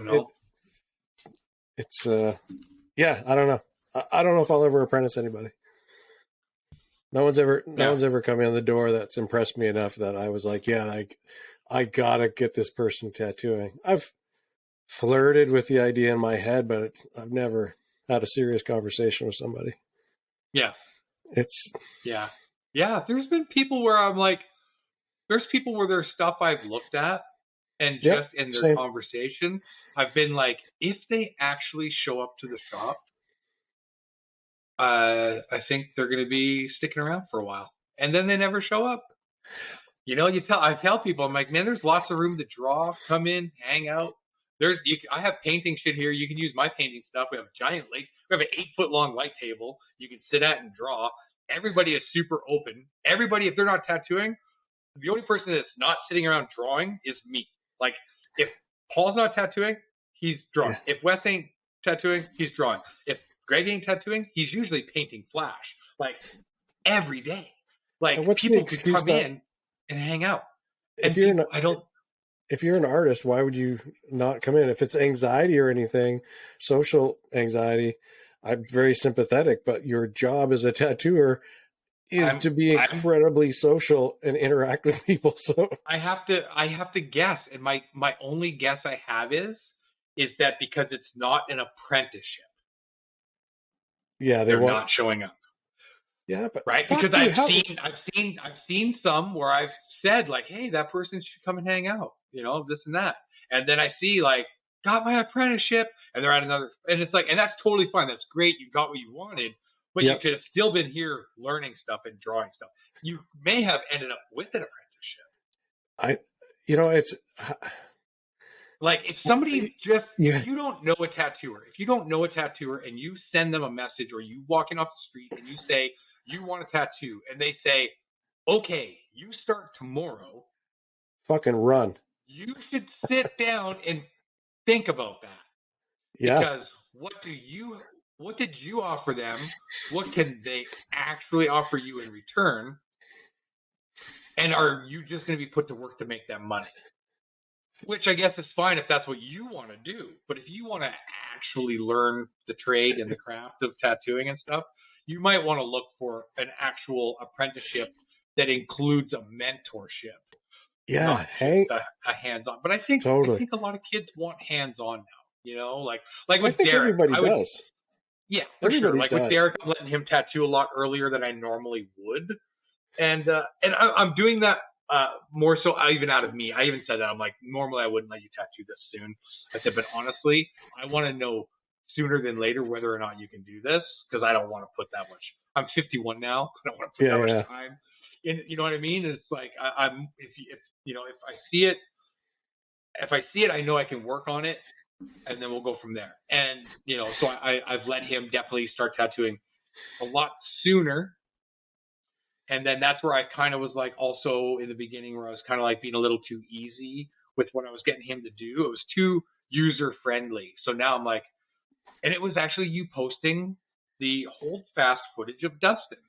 I don't know. I don't know if I'll ever apprentice anybody. No one's ever come in the door that's impressed me enough that I was like, yeah, I gotta get this person tattooing. I've flirted with the idea in my head, but I've never had a serious conversation with somebody. Yeah. Yeah. There's been people where I'm like, there's people where there's stuff I've looked at and just in their conversation, I've been like, if they actually show up to the shop, I think they're going to be sticking around for a while. And then they never show up. I tell people, I'm like, man, there's lots of room to draw, come in, hang out. I have painting shit here. You can use my painting stuff. We have a giant lake. We have an 8-foot long light table you can sit at and draw. Everybody is super open. Everybody, if they're not tattooing, the only person that's not sitting around drawing is me. Like, if Paul's not tattooing, he's drawing. Yeah. If Wes ain't tattooing, he's drawing. If Greg ain't tattooing, he's usually painting flash. Like, every day. Like, people could come in and hang out. If you're an artist, why would you not come in? If it's anxiety or anything, social anxiety, I'm very sympathetic, but your job as a tattooer is to be incredibly social and interact with people. So I have to guess, and my only guess I have is that because it's not an apprenticeship. Yeah, they're not showing up. Yeah, but right, because I've seen some where I've said like, hey, that person should come and hang out, this and that, and then I see like, got my apprenticeship, and they're at another, and it's like, and that's totally fine. That's great. You got what you wanted. But you could have still been here learning stuff and drawing stuff. You may have ended up with an apprenticeship. It's like if somebody's if you don't know a tattooer, and you send them a message or you walking off the street and you say you want a tattoo and they say, okay, you start tomorrow. Fucking run. You should sit down and think about that. Yeah. Because what did you offer them? What can they actually offer you in return? And are you just going to be put to work to make them money? Which I guess is fine if that's what you want to do. But if you want to actually learn the trade and the craft of tattooing and stuff, you might want to look for an actual apprenticeship that includes a mentorship. Yeah, a hands-on. But I think a lot of kids want hands-on now. Like with Derek, everybody does. Yeah, for sure. Like with Derek, I'm letting him tattoo a lot earlier than I normally would, and I'm doing that more so even out of me. I even said that I'm like, normally I wouldn't let you tattoo this soon. I said, but honestly, I want to know sooner than later whether or not you can do this because I don't want to put that much. I'm 51 now. I don't want to put that much time. You know what I mean? It's like if I see it, I know I can work on it. And then we'll go from there. And, so I've let him definitely start tattooing a lot sooner. And then that's where I kind of was like, also in the beginning where I was kind of like being a little too easy with what I was getting him to do. It was too user friendly. So now I'm like, And it was actually you posting the hold fast footage of Dustin.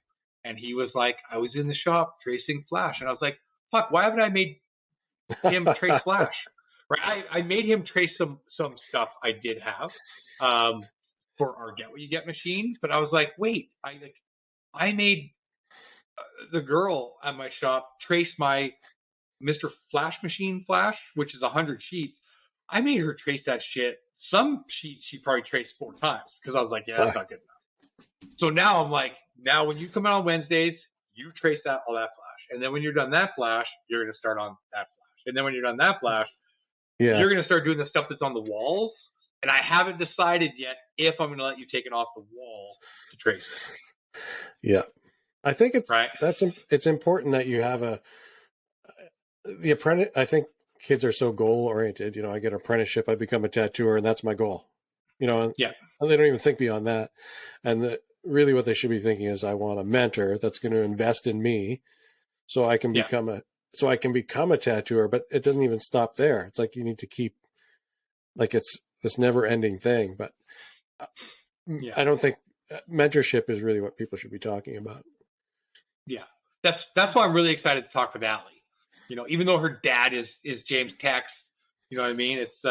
And he was like, I was in the shop tracing Flash. And I was like, fuck, why haven't I made him trace Flash? Right? I made him trace some stuff I did have for our Get What You Get machine. But I was like, wait, I made the girl at my shop trace my Mr. Flash machine Flash, which is 100 sheets. I made her trace that shit. Some sheets she probably traced 4 times because I was like, yeah, that's not good enough. So now I'm like, now when you come out on Wednesdays, you trace all that Flash. And then when you're done that Flash, you're going to start on that Flash. And then when you're done that Flash, you're going to start doing the stuff that's on the walls. And I haven't decided yet if I'm going to let you take it off the wall to trace it. Yeah. I think it's important that you have the apprentice. I think kids are so goal oriented. I get an apprenticeship, I become a tattooer, and that's my goal. And they don't even think beyond that. And really what they should be thinking is, I want a mentor that's going to invest in me so I can become a tattooer. But it doesn't even stop there. It's like you need to keep, like, it's this never ending thing. But I don't think mentorship is really what people should be talking about. Yeah. That's why I'm really excited to talk with Allie. Even though her dad is James Tex, you know what I mean? It's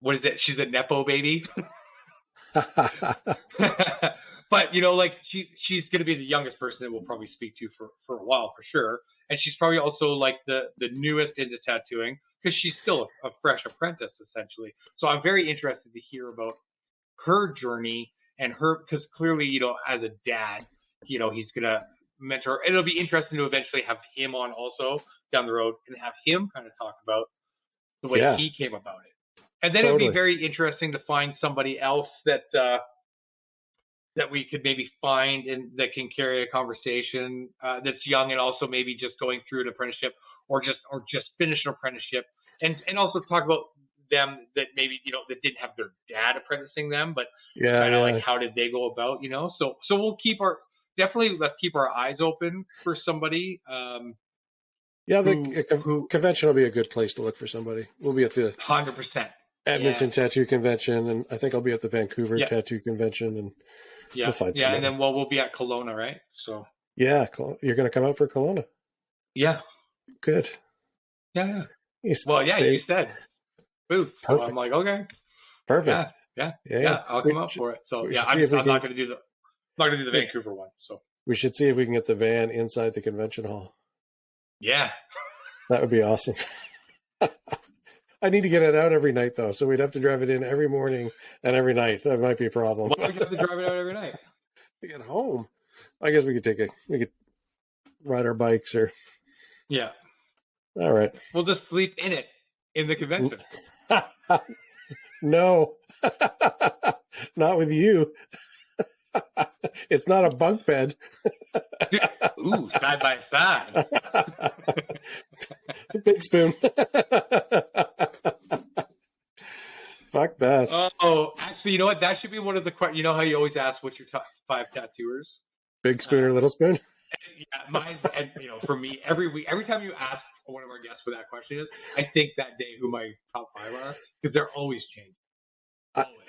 what is it? She's a Nepo baby. But like she's going to be the youngest person that we'll probably speak to for a while for sure. And she's probably also like the newest into tattooing because she's still a fresh apprentice essentially. So I'm very interested to hear about her journey and her, because clearly, as a dad, he's going to mentor. It'll be interesting to eventually have him on also down the road and have him kind of talk about the way he came about it. And then it'd be very interesting to find somebody else that we could maybe find and that can carry a conversation that's young and also maybe just going through an apprenticeship or just finish an apprenticeship and also talk about them that maybe that didn't have their dad apprenticing them, but like how did they go about So we'll let's keep our eyes open for somebody. The convention will be a good place to look for somebody. We'll be at the 100%. Edmonton Tattoo Convention, and I think I'll be at the Vancouver Tattoo Convention, and we'll find somebody. And then we'll be at Kelowna, right? So you're going to come out for Kelowna. Yeah. Good. Yeah. You said booth. So I'm like, okay. Perfect. Yeah. I'll come up for it. So I'm not going to do the Vancouver one. So we should see if we can get the van inside the convention hall. Yeah. That would be awesome. I need to get it out every night, though, so we'd have to drive it in every morning and every night. That might be a problem. Why would you have to drive it out every night? To get home. I guess we could ride our bikes or... Yeah. All right. We'll just sleep in it in the convention. No. Not with you. It's not a bunk bed. Ooh, side by side. Big spoon. Fuck that. Oh, actually, you know what? That should be one of the questions. You know how you always ask, what's your top 5 tattooers? Big spoon or little spoon? Yeah, mine. And for me, every week, every time you ask one of our guests what that question is, I think that day who my top 5 are because they're always changing.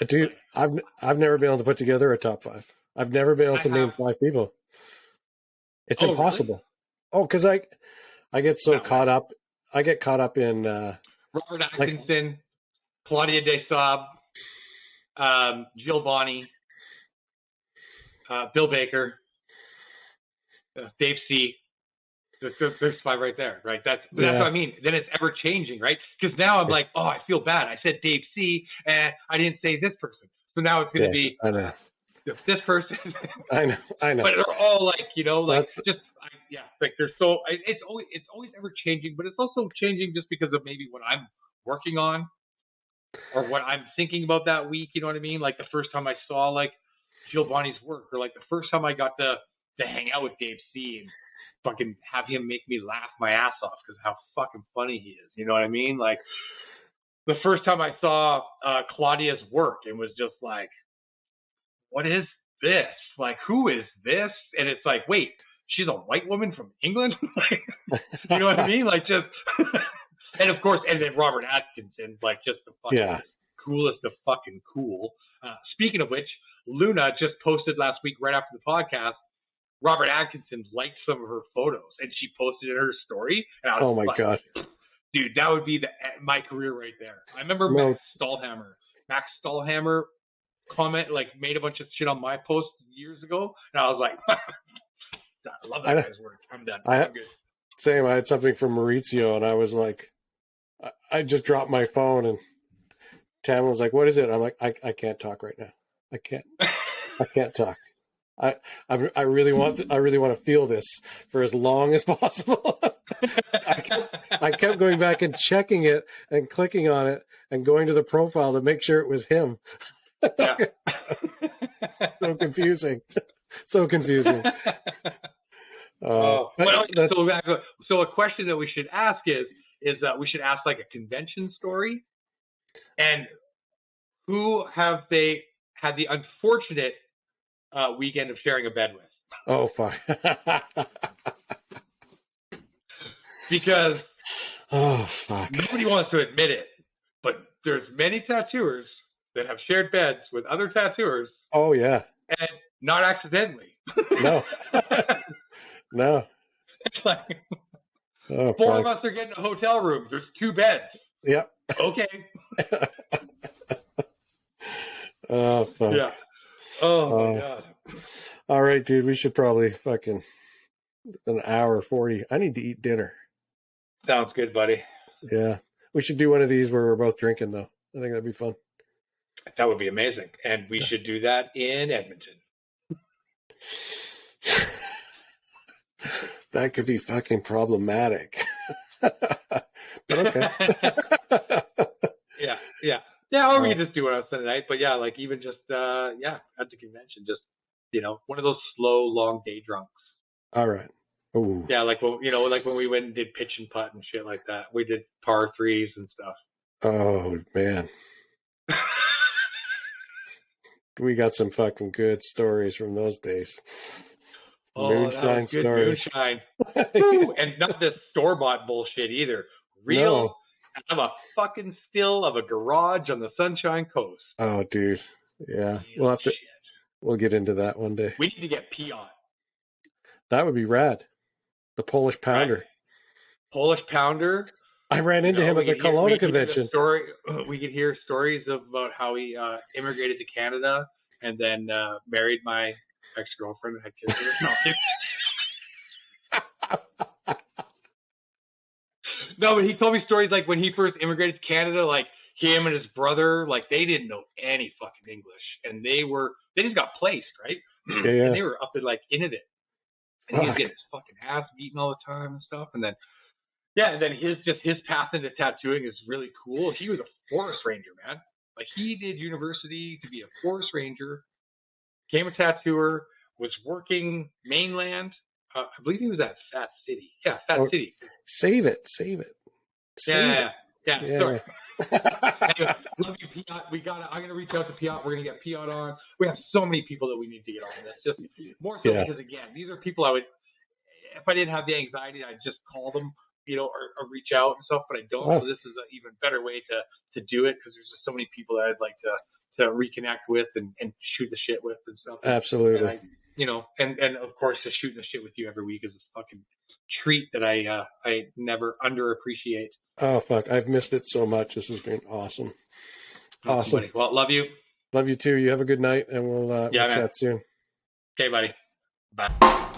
Dude, I've never been able to put together a top 5. I've never been able to name 5 people. It's impossible. Really? Oh, because I get so caught up. I get caught up in Robert Atkinson, Claudia De Saab, Jill Bonney, Bill Baker, Dave C. There's 5 right there, right? That's what I mean. Then it's ever changing, right? Because now I'm like, oh, I feel bad. I said Dave C. and I didn't say this person. So now it's going to be this person. I know. But they're all like, like they're so. It's always ever changing, but it's also changing just because of maybe what I'm working on or what I'm thinking about that week. You know what I mean? Like the first time I saw like Jill Bonney's work, or like the first time I got to hang out with Dave C. and fucking have him make me laugh my ass off because how fucking funny he is. You know what I mean? Like the first time I saw Claudia's work and was just like, what is this? Like, who is this? And it's like, wait, she's a white woman from England? You know what I mean? Like just, and of course, and then Robert Atkinson, like just the fucking coolest of fucking cool. Speaking of which, Luna just posted last week right after the podcast. Robert Atkinson liked some of her photos, and she posted in her story. And I was Oh my God, dude, that would be my career right there. I remember Max Stallhammer made a bunch of shit on my post years ago, and I was like, I love that guy's work. I'm done. I'm good. Same. I had something from Maurizio, and I was like, I just dropped my phone, and Tam was like, "What is it?" I'm like, I can't talk right now. I can't talk. I really want to feel this for as long as possible. I kept going back and checking it and clicking on it and going to the profile to make sure it was him. Yeah. So confusing. So confusing. So a question that we should ask is that we should ask like a convention story, and who have they had the unfortunate weekend of sharing a bed with? Oh, fuck. Because fuck. Nobody wants to admit it, but there's many tattooers that have shared beds with other tattooers. Oh, yeah. And not accidentally. No. No. It's like, four of us are getting a hotel room. There's 2 beds. Yep. Okay. Oh, fuck. Yeah. Oh, my God. All right, dude. We should probably fucking an hour 40. I need to eat dinner. Sounds good, buddy. Yeah. We should do one of these where we're both drinking, though. I think that'd be fun. That would be amazing. And we should do that in Edmonton. That could be fucking problematic. But okay. Yeah, or we can just do it on Sunday night. But yeah, like even just, at the convention, just, one of those slow, long day drunks. All right. Ooh. Yeah, like when we went and did pitch and putt and shit like that. We did par 3s and stuff. Oh, man. We got some fucking good stories from those days. Oh, moonshine that was good stories. Moonshine. Woo! And not this store-bought bullshit either. Real. No. I have a fucking still of a garage on the Sunshine Coast. Oh, dude. Yeah. We'll get into that one day. We need to get Piot. That would be rad. The Polish Pounder. Right. Polish Pounder. I ran into him at the Kelowna convention. We could hear stories about how he immigrated to Canada and then married my ex-girlfriend and had kids with her. No, but he told me stories like when he first immigrated to Canada, like him and his brother, like they didn't know any fucking English, and they just got placed, right? Yeah. And they were up in like Inuit, and he was getting his fucking ass beaten all the time and stuff, and then his path into tattooing is really cool. He was a forest ranger, man. Like he did university to be a forest ranger, became a tattooer, was working mainland. I believe he was at Fat City. Yeah, City. Save it. Yeah. Sorry. Anyway, love you, Piot. I'm gonna reach out to Piot. We're gonna get Piot on. We have so many people that we need to get on this. Just more so because again, these are people I would, if I didn't have the anxiety, I'd just call them, or reach out and stuff. But I don't. So this is an even better way to do it because there's just so many people that I'd like to reconnect with and shoot the shit with and stuff. Absolutely. And and of course, just shooting the shit with you every week is a fucking treat that I never underappreciate. Oh, fuck. I've missed it so much. This has been awesome. Awesome. Buddy. Well, love you. Love you too. You have a good night, and we'll chat soon. Okay, buddy. Bye.